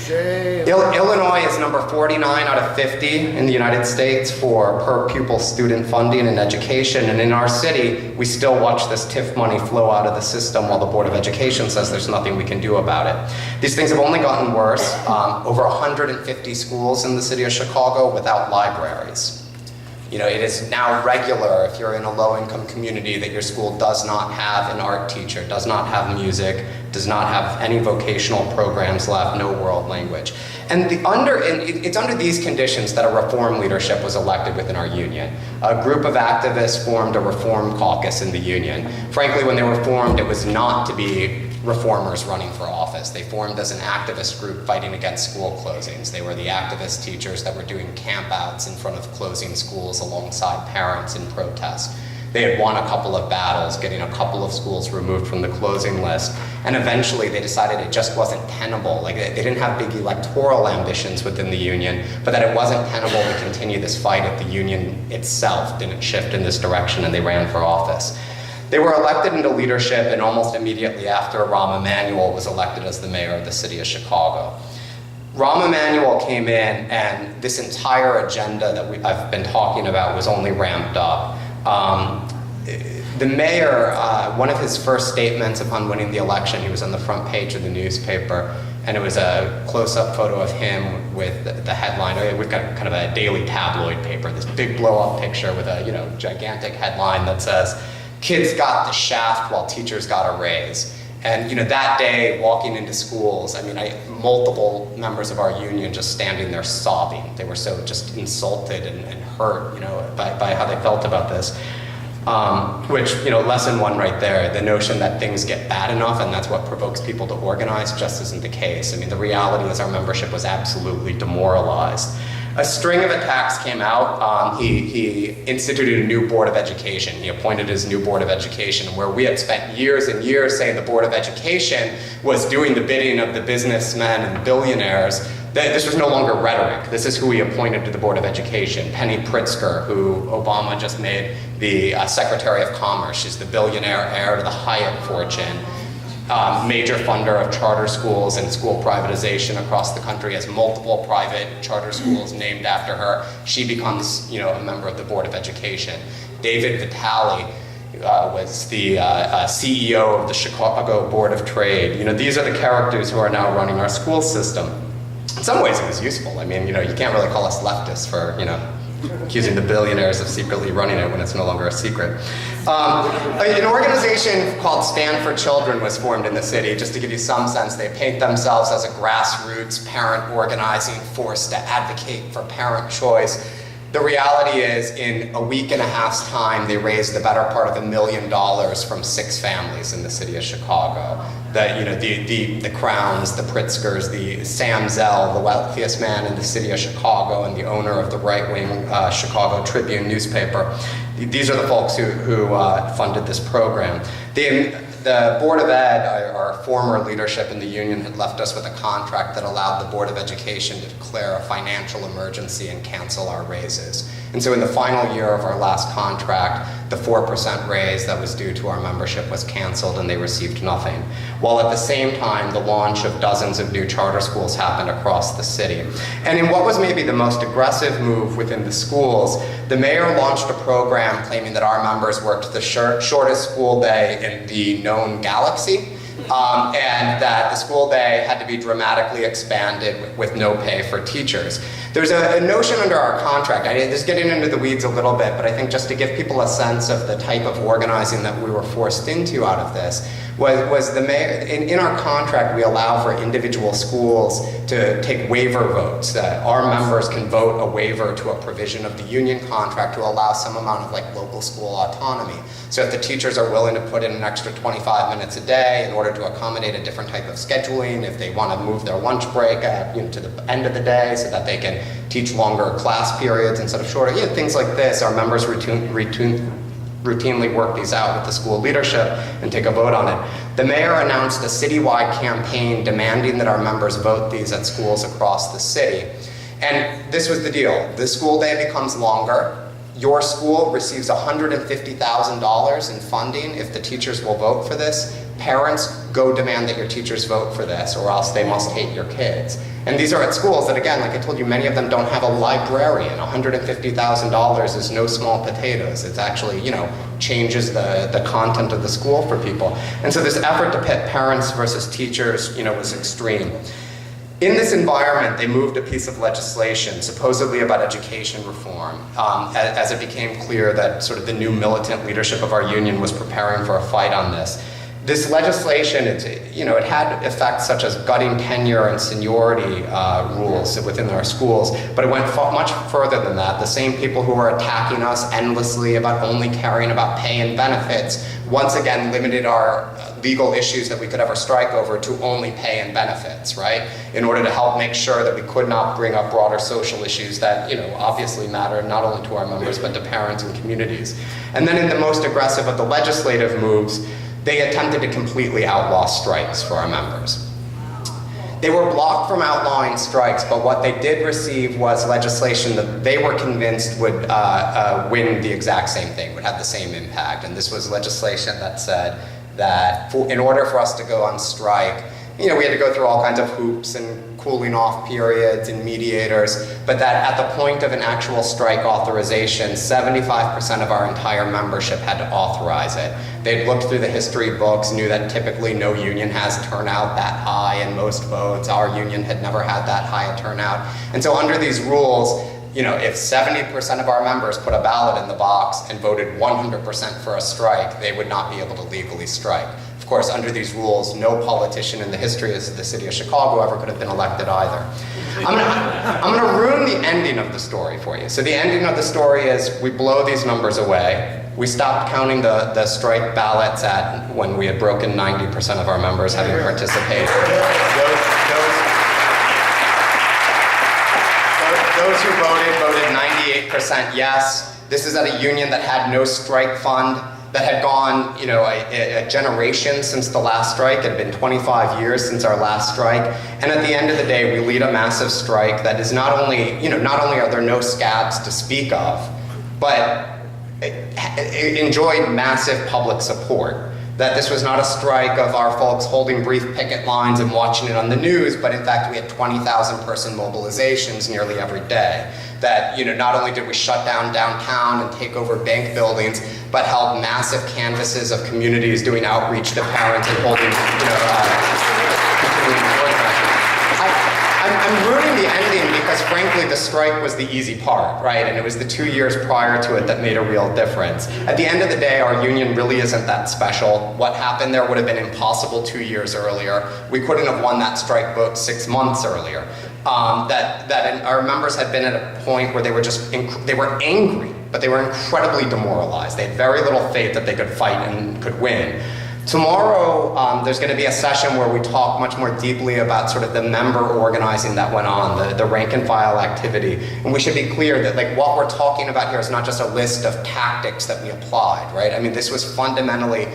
Illinois is number 49 out of 50 in the United States for per pupil student funding in education, and in our city, we still watch this TIF money flow out of the system while the Board of Education says there's nothing we can do about it. These things have only gotten worse. Over 150 schools in the city of Chicago without libraries. It is now regular, if you're in a low-income community, that your school does not have an art teacher, does not have music, does not have any vocational programs left, no world language. And it's under these conditions that a reform leadership was elected within our union. A group of activists formed a reform caucus in the union. Frankly, when they were formed, it was not to be reformers running for office. They formed as an activist group fighting against school closings. They were the activist teachers that were doing campouts in front of closing schools alongside parents in protest. They had won a couple of battles, getting a couple of schools removed from the closing list, and eventually they decided it just wasn't tenable. Like, they didn't have big electoral ambitions within the union, but that it wasn't tenable to continue this fight if the union itself didn't shift in this direction, and they ran for office. They were elected into leadership, and almost immediately after, Rahm Emanuel was elected as the mayor of the city of Chicago. Rahm Emanuel came in, and this entire agenda that I've been talking about was only ramped up. The mayor, one of his first statements upon winning the election, he was on the front page of the newspaper, and it was a close-up photo of him with the headline. We've got kind of a daily tabloid paper, this big blow-up picture with a gigantic headline that says, "Kids got the shaft while teachers got a raise." And that day, walking into schools, multiple members of our union just standing there sobbing. They were so just insulted and hurt, by how they felt about this. Which, lesson one right there, the notion that things get bad enough and that's what provokes people to organize just isn't the case. The reality is our membership was absolutely demoralized. A string of attacks came out. He instituted a new board of education. He appointed his new board of education, where we had spent years and years saying the board of education was doing the bidding of the businessmen and billionaires. This was no longer rhetoric. This is who he appointed to the board of education. Penny Pritzker, who Obama just made the Secretary of Commerce. She's the billionaire heir to the Hyatt fortune. Major funder of charter schools and school privatization across the country, has multiple private charter schools named after her. She becomes, a member of the Board of Education. David Vitale was the CEO of the Chicago Board of Trade. These are the characters who are now running our school system. In some ways it was useful. You can't really call us leftists for, accusing the billionaires of secretly running it when it's no longer a secret. An organization called Stand for Children was formed in the city. Just to give you some sense, they paint themselves as a grassroots parent organizing force to advocate for parent choice. The reality is, in a week and a half's time, they raised the better part of $1 million from 6 families in the city of Chicago. The Crowns, the Pritzkers, the Sam Zell, the wealthiest man in the city of Chicago and the owner of the right-wing Chicago Tribune newspaper. These are the folks who funded this program. The Board of Ed, our former leadership in the union, had left us with a contract that allowed the Board of Education to declare a financial emergency and cancel our raises. And so in the final year of our last contract, the 4% raise that was due to our membership was canceled and they received nothing. While at the same time, the launch of dozens of new charter schools happened across the city. And in what was maybe the most aggressive move within the schools, the mayor launched a program claiming that our members worked the shortest school day in the known galaxy. And that the school day had to be dramatically expanded with no pay for teachers. There's a notion under our contract, this is getting into the weeds a little bit, but I think just to give people a sense of the type of organizing that we were forced into out of this, was the mayor, in our contract we allow for individual schools to take waiver votes. Our members can vote a waiver to a provision of the union contract to allow some amount of local school autonomy. So if the teachers are willing to put in an extra 25 minutes a day in order to accommodate a different type of scheduling, if they want to move their lunch break to the end of the day so that they can teach longer class periods instead of shorter, things like this, our members routinely work these out with the school leadership and take a vote on it. The mayor announced a citywide campaign demanding that our members vote these at schools across the city. And this was the deal. The school day becomes longer. Your school receives $150,000 in funding if the teachers will vote for this. Parents, go demand that your teachers vote for this or else they must hate your kids. And these are at schools that, again, like I told you, many of them don't have a librarian. $150,000 is no small potatoes. It's actually, changes the content of the school for people. And so this effort to pit parents versus teachers, was extreme. In this environment, they moved a piece of legislation, supposedly about education reform, as it became clear that sort of the new militant leadership of our union was preparing for a fight on this. This legislation, it had effects such as gutting tenure and seniority rules within our schools, but it went much further than that. The same people who were attacking us endlessly about only caring about pay and benefits, once again limited our legal issues that we could ever strike over to only pay and benefits, right? In order to help make sure that we could not bring up broader social issues that, obviously matter not only to our members, but to parents and communities. And then in the most aggressive of the legislative moves, they attempted to completely outlaw strikes for our members. They were blocked from outlawing strikes, but what they did receive was legislation that they were convinced would win the exact same thing, would have the same impact. And this was legislation that said that in order for us to go on strike, we had to go through all kinds of hoops and cooling off periods and mediators, but that at the point of an actual strike authorization, 75% of our entire membership had to authorize it. They'd looked through the history books, knew that typically no union has turnout that high in most votes. Our union had never had that high a turnout. And so under these rules, if 70% of our members put a ballot in the box and voted 100% for a strike, they would not be able to legally strike. Of course, under these rules, no politician in the history of the city of Chicago ever could have been elected either. I'm gonna ruin the ending of the story for you. So the ending of the story is we blow these numbers away. We stopped counting the strike ballots at when we had broken 90% of our members having participated. Those who voted 98% yes. This is at a union that had no strike fund, that had gone, a generation since the last strike. It had been 25 years since our last strike. And at the end of the day, we lead a massive strike that is not only are there no scabs to speak of, but it enjoyed massive public support. That this was not a strike of our folks holding brief picket lines and watching it on the news, but in fact we had 20,000 person mobilizations nearly every day. That not only did we shut down downtown and take over bank buildings, but held massive canvases of communities doing outreach to parents and holding continuing organizing. I'm ruining the ending because frankly the strike was the easy part, right? And it was the 2 years prior to it that made a real difference. At the end of the day, our union really isn't that special. What happened there would have been impossible 2 years earlier. We couldn't have won that strike vote 6 months earlier. Our members had been at a point where they were angry, but they were incredibly demoralized. They had very little faith that they could fight and could win. Tomorrow, there's going to be a session where we talk much more deeply about sort of the member organizing that went on, the rank and file activity. And we should be clear that what we're talking about here is not just a list of tactics that we applied, right? I mean, this was fundamentally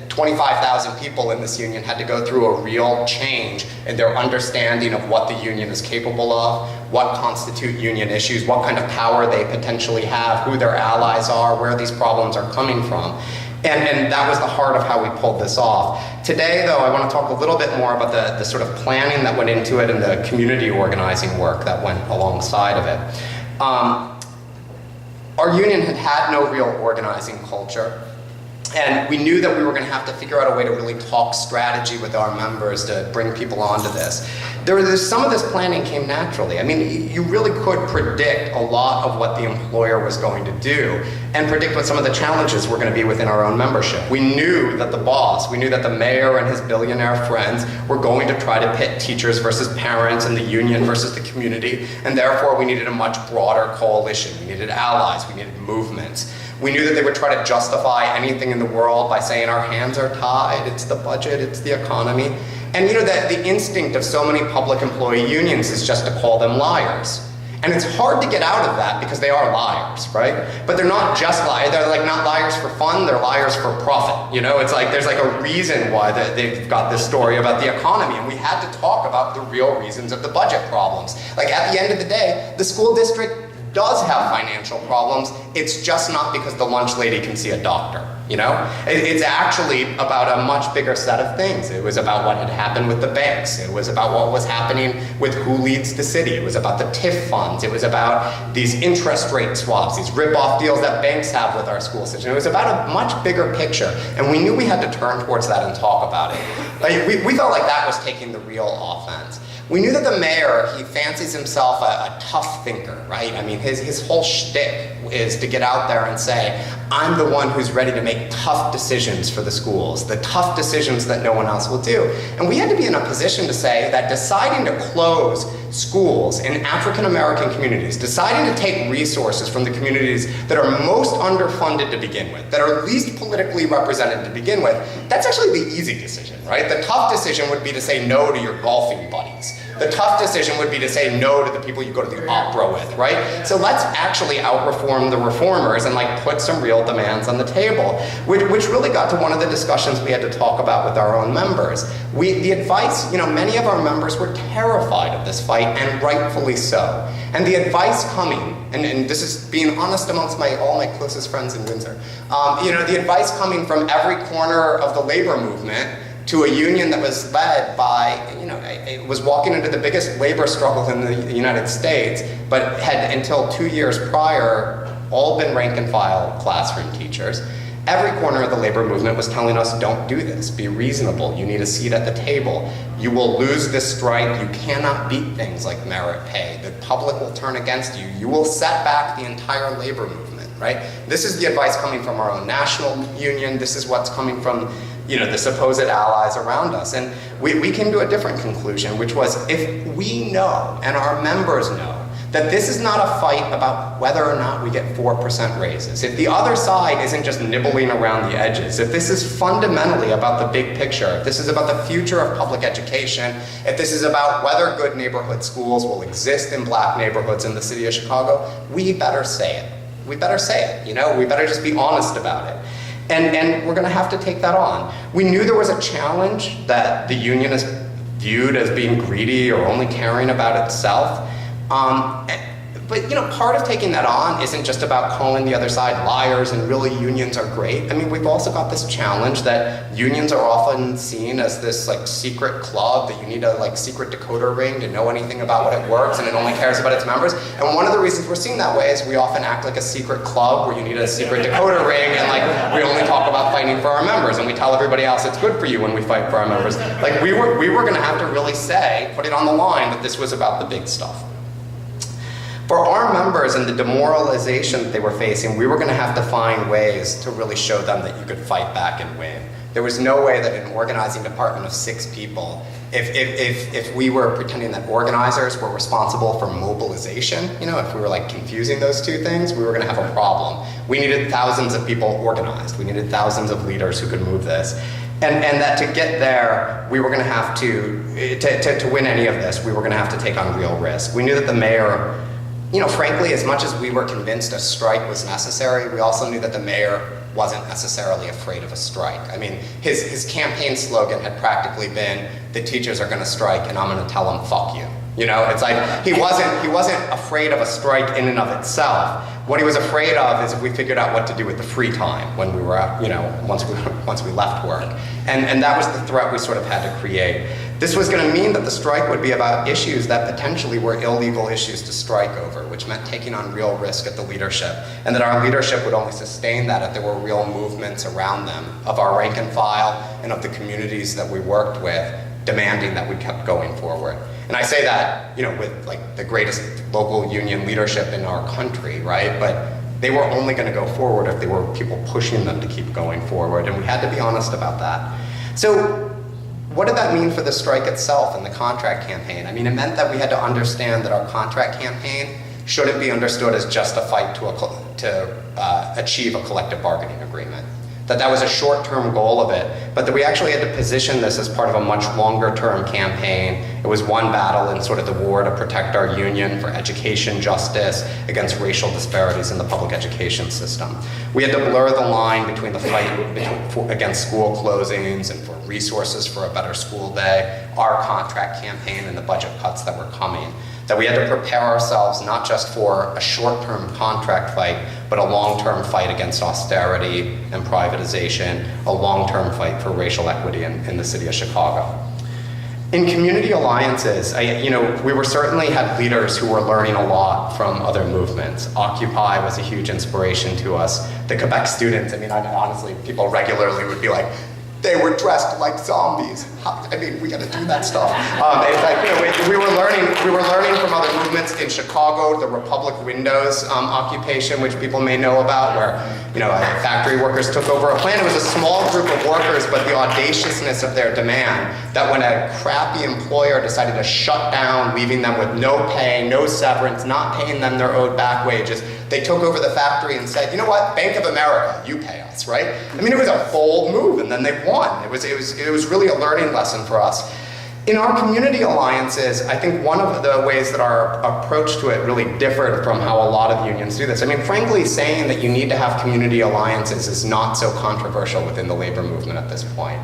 25,000 people in this union had to go through a real change in their understanding of what the union is capable of, what constitute union issues, what kind of power they potentially have, who their allies are, where these problems are coming from. And that was the heart of how we pulled this off. Today, though, I want to talk a little bit more about the sort of planning that went into it and the community organizing work that went alongside of it. Our union had no real organizing culture. And we knew that we were going to have to figure out a way to really talk strategy with our members to bring people onto this. Some of this planning came naturally. I mean, you really could predict a lot of what the employer was going to do and predict what some of the challenges were going to be within our own membership. We knew that we knew that the mayor and his billionaire friends were going to try to pit teachers versus parents and the union versus the community, and therefore we needed a much broader coalition. We needed allies, we needed movements. We knew that they would try to justify anything in the world by saying our hands are tied, it's the budget, it's the economy. And that the instinct of so many public employee unions is just to call them liars. And it's hard to get out of that because they are liars, right? But they're not just liars, they're not liars for fun, they're liars for profit. It's there's a reason why they've got this story about the economy, and we had to talk about the real reasons of the budget problems. At the end of the day, the school district does have financial problems. It's just not because the lunch lady can see a doctor, It's actually about a much bigger set of things. It was about what had happened with the banks. It was about what was happening with who leads the city. It was about the TIF funds. It was about these interest rate swaps, these rip-off deals that banks have with our school system. It was about a much bigger picture, and we knew we had to turn towards that and talk about it. We felt like that was taking the real offense. We knew that the mayor, he fancies himself a tough thinker, right? I mean, his whole shtick is to get out there and say, I'm the one who's ready to make tough decisions for the schools, the tough decisions that no one else will do. And we had to be in a position to say that deciding to close schools in African American communities, deciding to take resources from the communities that are most underfunded to begin with, that are least politically represented to begin with, that's actually the easy decision, right? The tough decision would be to say no to your golfing buddies. The tough decision would be to say no to the people you go to the opera with, right? So let's actually out-reform the reformers and put some real demands on the table, which really got to one of the discussions we had to talk about with our own members. The advice, many of our members were terrified of this fight, and rightfully so. And the advice coming, and this is being honest amongst all my closest friends in Windsor, the advice coming from every corner of the labor movement to a union that was led by, it was walking into the biggest labor struggle in the United States, but had until 2 years prior all been rank and file classroom teachers. Every corner of the labor movement was telling us, don't do this, be reasonable, you need a seat at the table, you will lose this strike, you cannot beat things like merit pay, the public will turn against you, you will set back the entire labor movement, right? This is the advice coming from our own national union, this is what's coming from the supposed allies around us. And we came to a different conclusion, which was if we know, and our members know, that this is not a fight about whether or not we get 4% raises, if the other side isn't just nibbling around the edges, if this is fundamentally about the big picture, if this is about the future of public education, if this is about whether good neighborhood schools will exist in black neighborhoods in the city of Chicago, we better say it. We better say it, we better just be honest about it. And we're gonna have to take that on. We knew there was a challenge that the union is viewed as being greedy or only caring about itself. But part of taking that on isn't just about calling the other side liars and really unions are great. I mean, we've also got this challenge that unions are often seen as this secret club that you need a secret decoder ring to know anything about what it works and it only cares about its members. And one of the reasons we're seen that way is we often act like a secret club where you need a secret decoder ring and we only talk about fighting for our members and we tell everybody else it's good for you when we fight for our members. We were gonna have to really put it on the line that this was about the big stuff. For our members and the demoralization that they were facing, we were going to have to find ways to really show them that you could fight back and win. There was no way that an organizing department of 6 people, if we were pretending that organizers were responsible for mobilization, if we were confusing those two things, we were going to have a problem. We needed thousands of people organized. We needed thousands of leaders who could move this. And that to get there, we were going to have to win any of this, we were going to have to take on real risk. We knew that the mayor, frankly, as much as we were convinced a strike was necessary, we also knew that the mayor wasn't necessarily afraid of a strike. I mean, his campaign slogan had practically been, the teachers are going to strike and I'm going to tell them, fuck you. It's he wasn't afraid of a strike in and of itself. What he was afraid of is if we figured out what to do with the free time when we were out, once we left work. And that was the threat we sort of had to create. This was going to mean that the strike would be about issues that potentially were illegal issues to strike over, which meant taking on real risk at the leadership, and that our leadership would only sustain that if there were real movements around them of our rank and file and of the communities that we worked with demanding that we kept going forward. And I say that, with the greatest local union leadership in our country, right? But they were only going to go forward if there were people pushing them to keep going forward, and we had to be honest about that. So what did that mean for the strike itself and the contract campaign? I mean, it meant that we had to understand that our contract campaign shouldn't be understood as just a fight to achieve a collective bargaining agreement. That was a short-term goal of it, but that we actually had to position this as part of a much longer-term campaign. It was one battle in sort of the war to protect our union for education justice against racial disparities in the public education system. We had to blur the line between the fight against school closings and for resources for a better school day, our contract campaign and the budget cuts that were coming. That we had to prepare ourselves not just for a short-term contract fight, but a long-term fight against austerity and privatization, a long-term fight for racial equity in the city of Chicago. In community alliances, we were certainly had leaders who were learning a lot from other movements. Occupy was a huge inspiration to us. The Quebec students, honestly, people regularly would be like, they were dressed like zombies. We got to do that stuff. In fact, we were learning from other movements in Chicago, the Republic Windows occupation, which people may know about, where factory workers took over a plant. It was a small group of workers, but the audaciousness of their demand that when a crappy employer decided to shut down, leaving them with no pay, no severance, not paying them their owed back wages, they took over the factory and said, you know what, Bank of America, you pay us, right? It was a bold move, and then they won. It was really a learning lesson for us. In our community alliances, I think one of the ways that our approach to it really differed from how a lot of unions do this. Frankly, saying that you need to have community alliances is not so controversial within the labor movement at this point.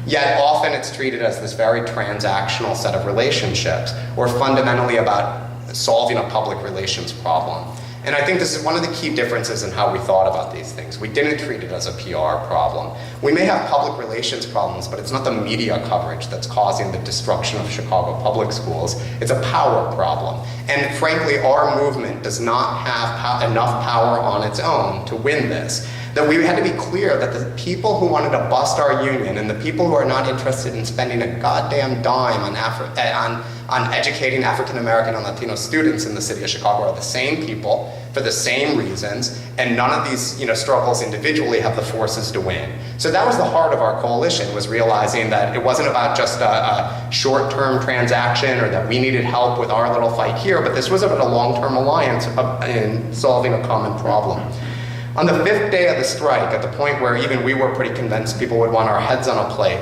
Yet often it's treated as this very transactional set of relationships, or fundamentally about solving a public relations problem. And I think this is one of the key differences in how we thought about these things. We didn't treat it as a PR problem. We may have public relations problems, but it's not the media coverage that's causing the destruction of Chicago public schools. It's a power problem. And frankly, our movement does not have enough power on its own to win this. That we had to be clear that the people who wanted to bust our union and the people who are not interested in spending a goddamn dime on educating African American and Latino students in the city of Chicago are the same people for the same reasons, and none of these struggles individually have the forces to win. So that was the heart of our coalition, was realizing that it wasn't about just a short-term transaction or that we needed help with our little fight here, but this was about a long-term alliance in solving a common problem. On the 5th day of the strike, at the point where even we were pretty convinced people would want our heads on a plate,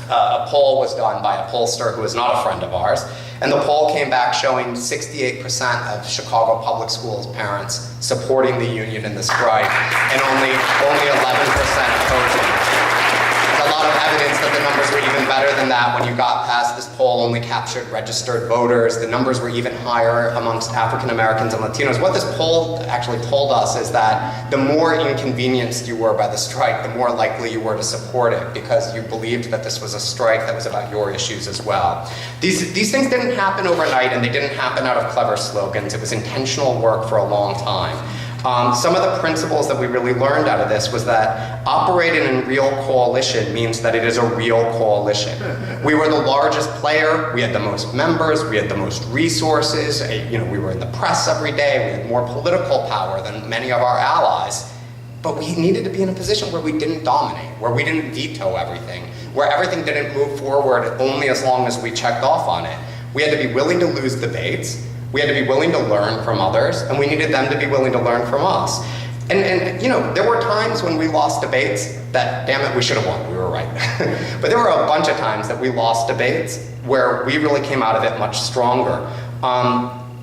a poll was done by a pollster who is not a friend of ours, and the poll came back showing 68% of Chicago public schools parents supporting the union in the strike, and only 11% opposing. There's a lot of evidence that the numbers were even better than that. When you got past this poll only captured registered voters, the numbers were even higher amongst African Americans and Latinos. What this poll actually told us is that the more inconvenienced you were by the strike, the more likely you were to support it, because you believed that this was a strike that was about your issues as well. These things didn't happen overnight, and they didn't happen out of clever slogans. It was intentional work for a long time. Some of the principles that we really learned out of this was that operating in real coalition means that it is a real coalition. We were the largest player, we had the most members, we had the most resources, we were in the press every day, we had more political power than many of our allies, but we needed to be in a position where we didn't dominate, where we didn't veto everything, where everything didn't move forward only as long as we checked off on it. We had to be willing to lose debates, we had to be willing to learn from others, and we needed them to be willing to learn from us. And there were times when we lost debates that, damn it, we should have won, we were right. But there were a bunch of times that we lost debates where we really came out of it much stronger.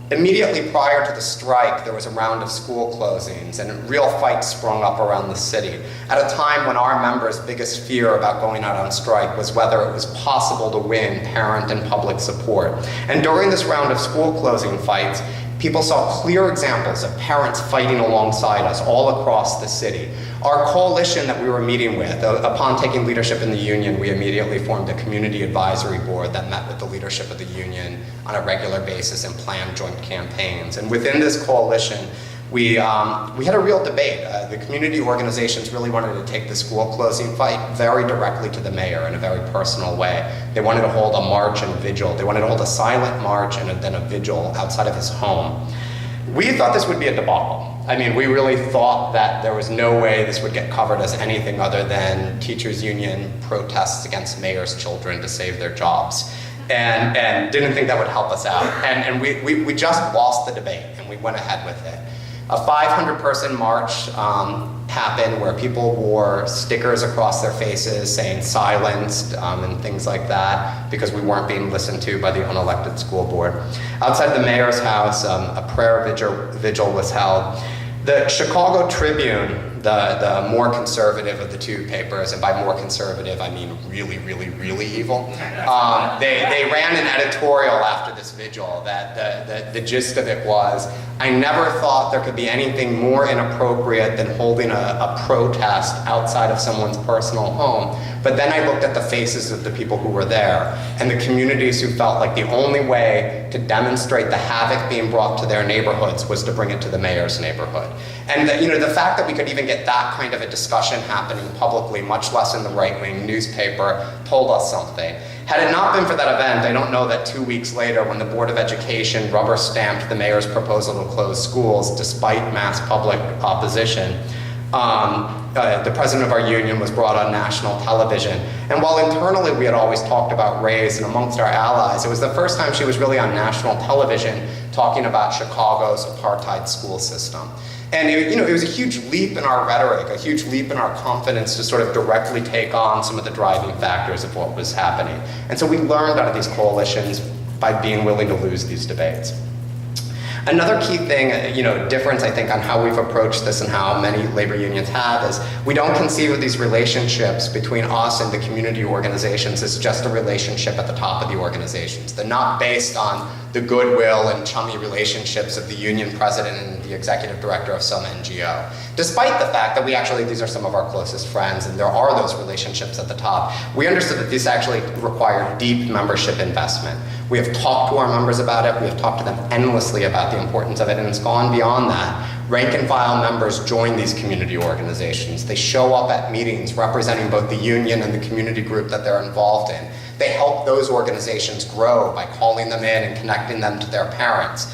Immediately prior to the strike, there was a round of school closings, and real fights sprung up around the city at a time when our members' biggest fear about going out on strike was whether it was possible to win parent and public support. And during this round of school closing fights, people saw clear examples of parents fighting alongside us all across the city. Our coalition that we were meeting with, upon taking leadership in the union, we immediately formed a community advisory board that met with the leadership of the union on a regular basis and planned joint campaigns. And within this coalition, we had a real debate. The community organizations really wanted to take the school closing fight very directly to the mayor in a very personal way. They wanted to hold a march and vigil. They wanted to hold a silent march and then a vigil outside of his home. We thought this would be a debacle. I mean, we really thought that there was no way this would get covered as anything other than teachers' union protests against mayor's children to save their jobs. And didn't think that would help us out. And we just lost the debate, and we went ahead with it. A 500-person march happened where people wore stickers across their faces saying silenced and things like that because we weren't being listened to by the unelected school board. Outside the mayor's house, a prayer vigil was held. The Chicago Tribune, the more conservative of the two papers, and by more conservative I mean really, really, really evil, they ran an editorial after this vigil that the gist of it was, I never thought there could be anything more inappropriate than holding a protest outside of someone's personal home. But then I looked at the faces of the people who were there and the communities who felt like the only way to demonstrate the havoc being brought to their neighborhoods was to bring it to the mayor's neighborhood. And the fact that we could even get that kind of a discussion happening publicly, much less in the right-wing newspaper, told us something. Had it not been for that event, I don't know that 2 weeks later, when the Board of Education rubber-stamped the mayor's proposal to close schools despite mass public opposition, the president of our union was brought on national television. And while internally we had always talked about race and amongst our allies, it was the first time she was really on national television talking about Chicago's apartheid school system. And it was a huge leap in our rhetoric, a huge leap in our confidence to sort of directly take on some of the driving factors of what was happening. And so we learned out of these coalitions by being willing to lose these debates. Another key thing, difference I think on how we've approached this and how many labor unions have is we don't conceive of these relationships between us and the community organizations as just a relationship at the top of the organizations. They're not based on the goodwill and chummy relationships of the union president and the executive director of some NGO. Despite the fact that these are some of our closest friends and there are those relationships at the top, we understood that these actually require deep membership investment. We have talked to our members about it, we have talked to them endlessly about the importance of it, and it's gone beyond that. Rank and file members join these community organizations. They show up at meetings representing both the union and the community group that they're involved in. They help those organizations grow by calling them in and connecting them to their parents.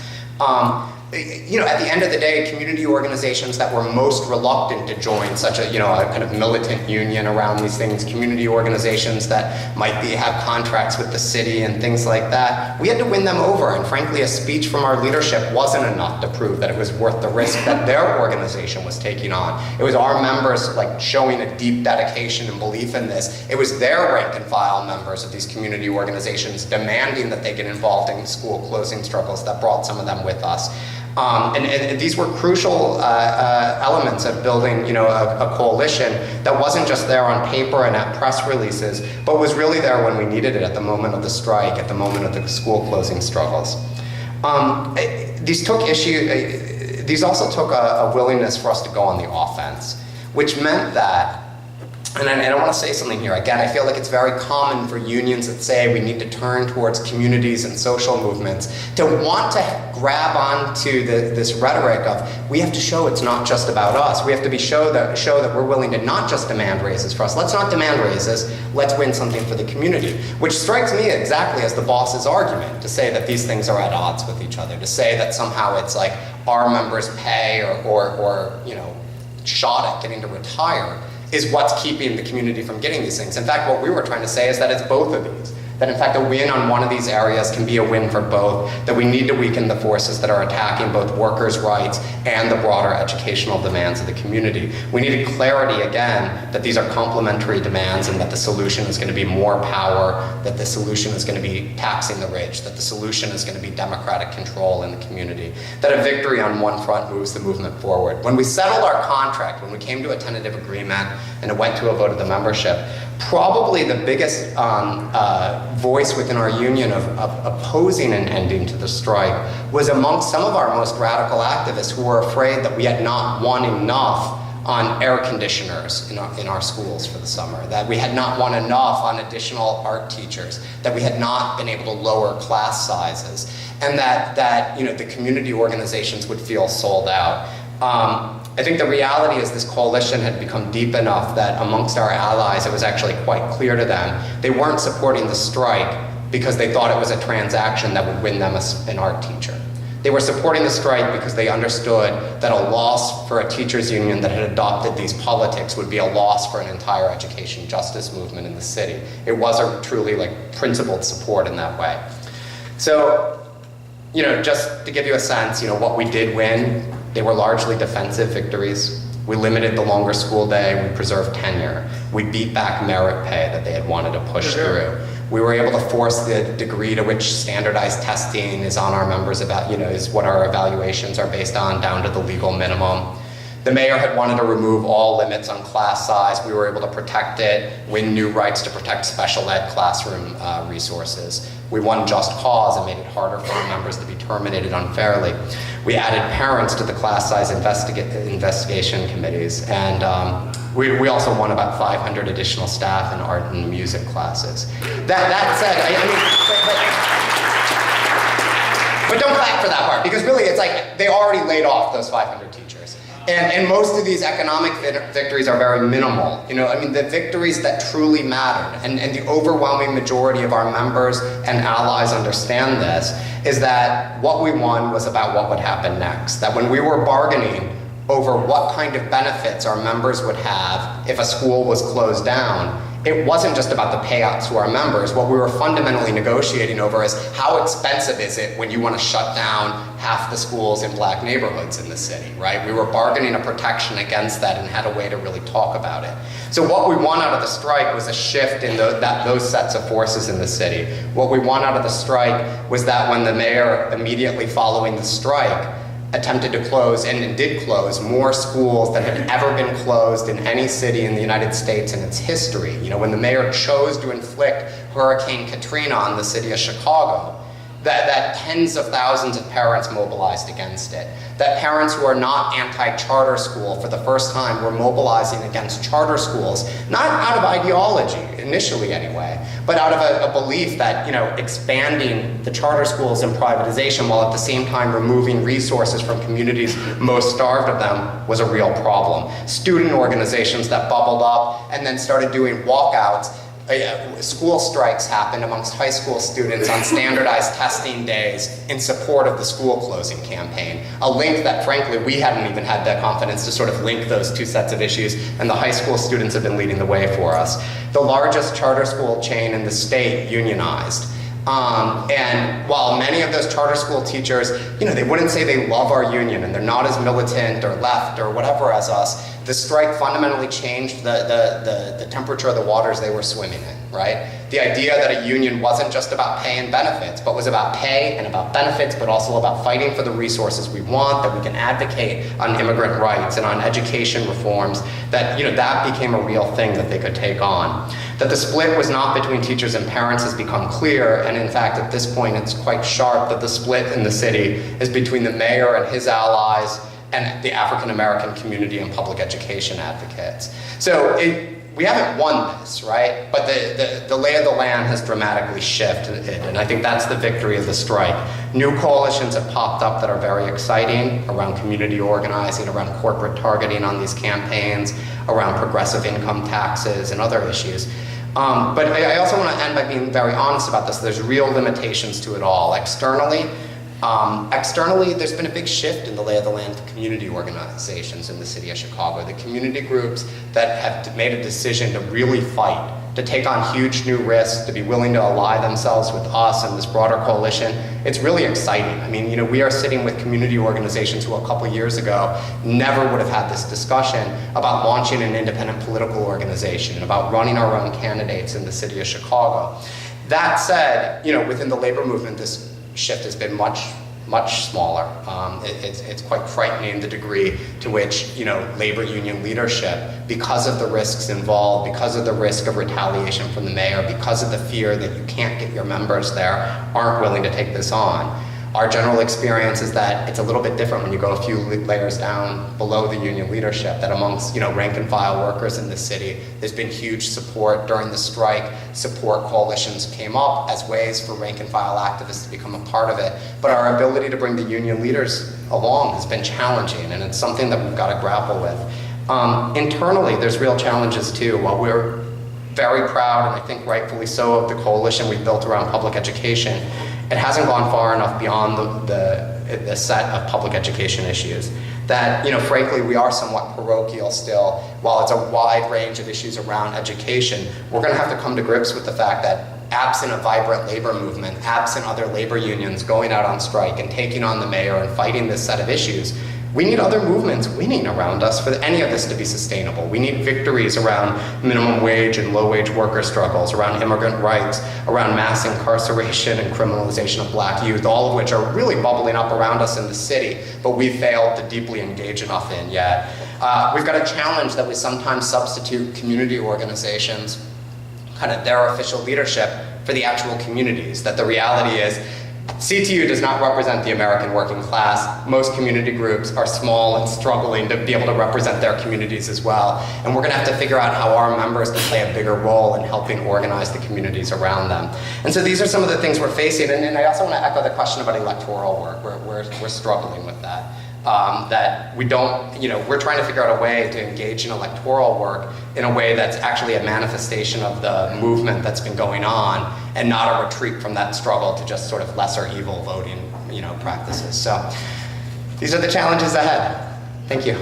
At the end of the day, community organizations that were most reluctant to join such a kind of militant union around these things, community organizations that might have contracts with the city and things like that, we had to win them over. And frankly, a speech from our leadership wasn't enough to prove that it was worth the risk that their organization was taking on. It was our members showing a deep dedication and belief in this. It was their rank and file members of these community organizations demanding that they get involved in school closing struggles that brought some of them with us. And these were crucial elements of building, a coalition that wasn't just there on paper and at press releases, but was really there when we needed it at the moment of the strike, at the moment of the school closing struggles. These also took a willingness for us to go on the offense, which meant that. And I want to say something here. Again, I feel like it's very common for unions that say we need to turn towards communities and social movements to want to grab onto this rhetoric of we have to show it's not just about us. We have to show that we're willing to not just demand raises for us. Let's not demand raises. Let's win something for the community. Which strikes me exactly as the boss's argument, to say that these things are at odds with each other, to say that somehow it's like our members' pay or shot at getting to retire is what's keeping the community from getting these things. In fact, what we were trying to say is that it's both of these. That in fact a win on one of these areas can be a win for both, that we need to weaken the forces that are attacking both workers' rights and the broader educational demands of the community. We needed clarity again that these are complementary demands and that the solution is going to be more power, that the solution is going to be taxing the rich, that the solution is going to be democratic control in the community, that a victory on one front moves the movement forward. When we settled our contract, when we came to a tentative agreement and it went to a vote of the membership, probably the biggest voice within our union of opposing an ending to the strike was amongst some of our most radical activists who were afraid that we had not won enough on air conditioners in our schools for the summer, that we had not won enough on additional art teachers, that we had not been able to lower class sizes, and that the community organizations would feel sold out. I think the reality is this coalition had become deep enough that amongst our allies, it was actually quite clear to them they weren't supporting the strike because they thought it was a transaction that would win them an art teacher. They were supporting the strike because they understood that a loss for a teachers union that had adopted these politics would be a loss for an entire education justice movement in the city. It wasn't truly principled support in that way. So, just to give you a sense, what we did win, they were largely defensive victories. We limited the longer school day, we preserved tenure. We beat back merit pay that they had wanted to push through. We were able to force the degree to which standardized testing is on our members is what our evaluations are based on, down to the legal minimum. The mayor had wanted to remove all limits on class size. We were able to protect it, win new rights to protect special ed classroom resources. We won just cause and made it harder for our members to be terminated unfairly. We added parents to the class size investigation committees, and we also won about 500 additional staff in art and music classes. That said, but don't clap for that part, because really it's like they already laid off those 500 teachers. And most of these economic victories are very minimal. The victories that truly mattered, and the overwhelming majority of our members and allies understand this, is that what we won was about what would happen next. That when we were bargaining over what kind of benefits our members would have if a school was closed down, it wasn't just about the payouts to our members. What we were fundamentally negotiating over is how expensive is it when you want to shut down half the schools in black neighborhoods in the city, right? We were bargaining a protection against that and had a way to really talk about it. So what we won out of the strike was a shift in those sets of forces in the city. What we won out of the strike was that when the mayor, immediately following the strike, attempted to close and did close more schools than had ever been closed in any city in the United States in its history. You know, when the mayor chose to inflict Hurricane Katrina on the city of Chicago, that tens of thousands of parents mobilized against it. That parents who are not anti-charter school for the first time were mobilizing against charter schools, not out of ideology, initially anyway, but out of a belief that, you know, expanding the charter schools and privatization while at the same time removing resources from communities most starved of them was a real problem. Student organizations that bubbled up and then started doing walkouts. School strikes happened amongst high school students on standardized testing days in support of the school closing campaign. A link that, frankly, we hadn't even had the confidence to sort of link those two sets of issues, and the high school students have been leading the way for us. The largest charter school chain in the state unionized. And while many of those charter school teachers, you know, they wouldn't say they love our union and they're not as militant or left or whatever as us, the strike fundamentally changed the temperature of the waters they were swimming in, right? The idea that a union wasn't just about pay and benefits, but was about pay and about benefits, but also about fighting for the resources we want, that we can advocate on immigrant rights and on education reforms, that, you know, that became a real thing that they could take on. That the split was not between teachers and parents has become clear, and in fact, at this point, it's quite sharp that the split in the city is between the mayor and his allies and the African American community and public education advocates. So we haven't won this, right? But the lay of the land has dramatically shifted, and I think that's the victory of the strike. New coalitions have popped up that are very exciting around community organizing, around corporate targeting on these campaigns, around progressive income taxes and other issues. But I also want to end by being very honest about this. There's real limitations to it all. Externally, there's been a big shift in the lay of the land to community organizations in the city of Chicago. The community groups that have made a decision to really fight, to take on huge new risks, to be willing to ally themselves with us and this broader coalition, it's really exciting. I mean, you know, we are sitting with community organizations who a couple years ago never would have had this discussion about launching an independent political organization, about running our own candidates in the city of Chicago. That said, you know, within the labor movement, this shift has been much smaller. It's quite frightening the degree to which, you know, labor union leadership, because of the risks involved, because of the risk of retaliation from the mayor, because of the fear that you can't get your members there, aren't willing to take this on. Our general experience is that it's a little bit different when you go a few layers down below the union leadership, that amongst, you know, rank and file workers in the city, there's been huge support during the strike. Support coalitions came up as ways for rank and file activists to become a part of it. But our ability to bring the union leaders along has been challenging, and it's something that we've got to grapple with. Internally, there's real challenges too. While we're very proud, and I think rightfully so, of the coalition we've built around public education, it hasn't gone far enough beyond the set of public education issues. That, you know, frankly, we are somewhat parochial still. While it's a wide range of issues around education, we're going to have to come to grips with the fact that absent a vibrant labor movement, absent other labor unions going out on strike and taking on the mayor and fighting this set of issues, we need other movements winning around us for any of this to be sustainable. We need victories around minimum wage and low-wage worker struggles, around immigrant rights, around mass incarceration and criminalization of black youth, all of which are really bubbling up around us in the city, but we've failed to deeply engage enough in yet. We've got a challenge that we sometimes substitute community organizations, kind of their official leadership, for the actual communities. That the reality is, CTU does not represent the American working class. Most community groups are small and struggling to be able to represent their communities as well. And we're going to have to figure out how our members can play a bigger role in helping organize the communities around them. And so these are some of the things we're facing. And I also want to echo the question about electoral work. We're struggling with that. That we don't, you know, we're trying to figure out a way to engage in electoral work in a way that's actually a manifestation of the movement that's been going on, and not a retreat from that struggle to just sort of lesser evil voting, you know, practices. So these are the challenges ahead. Thank you.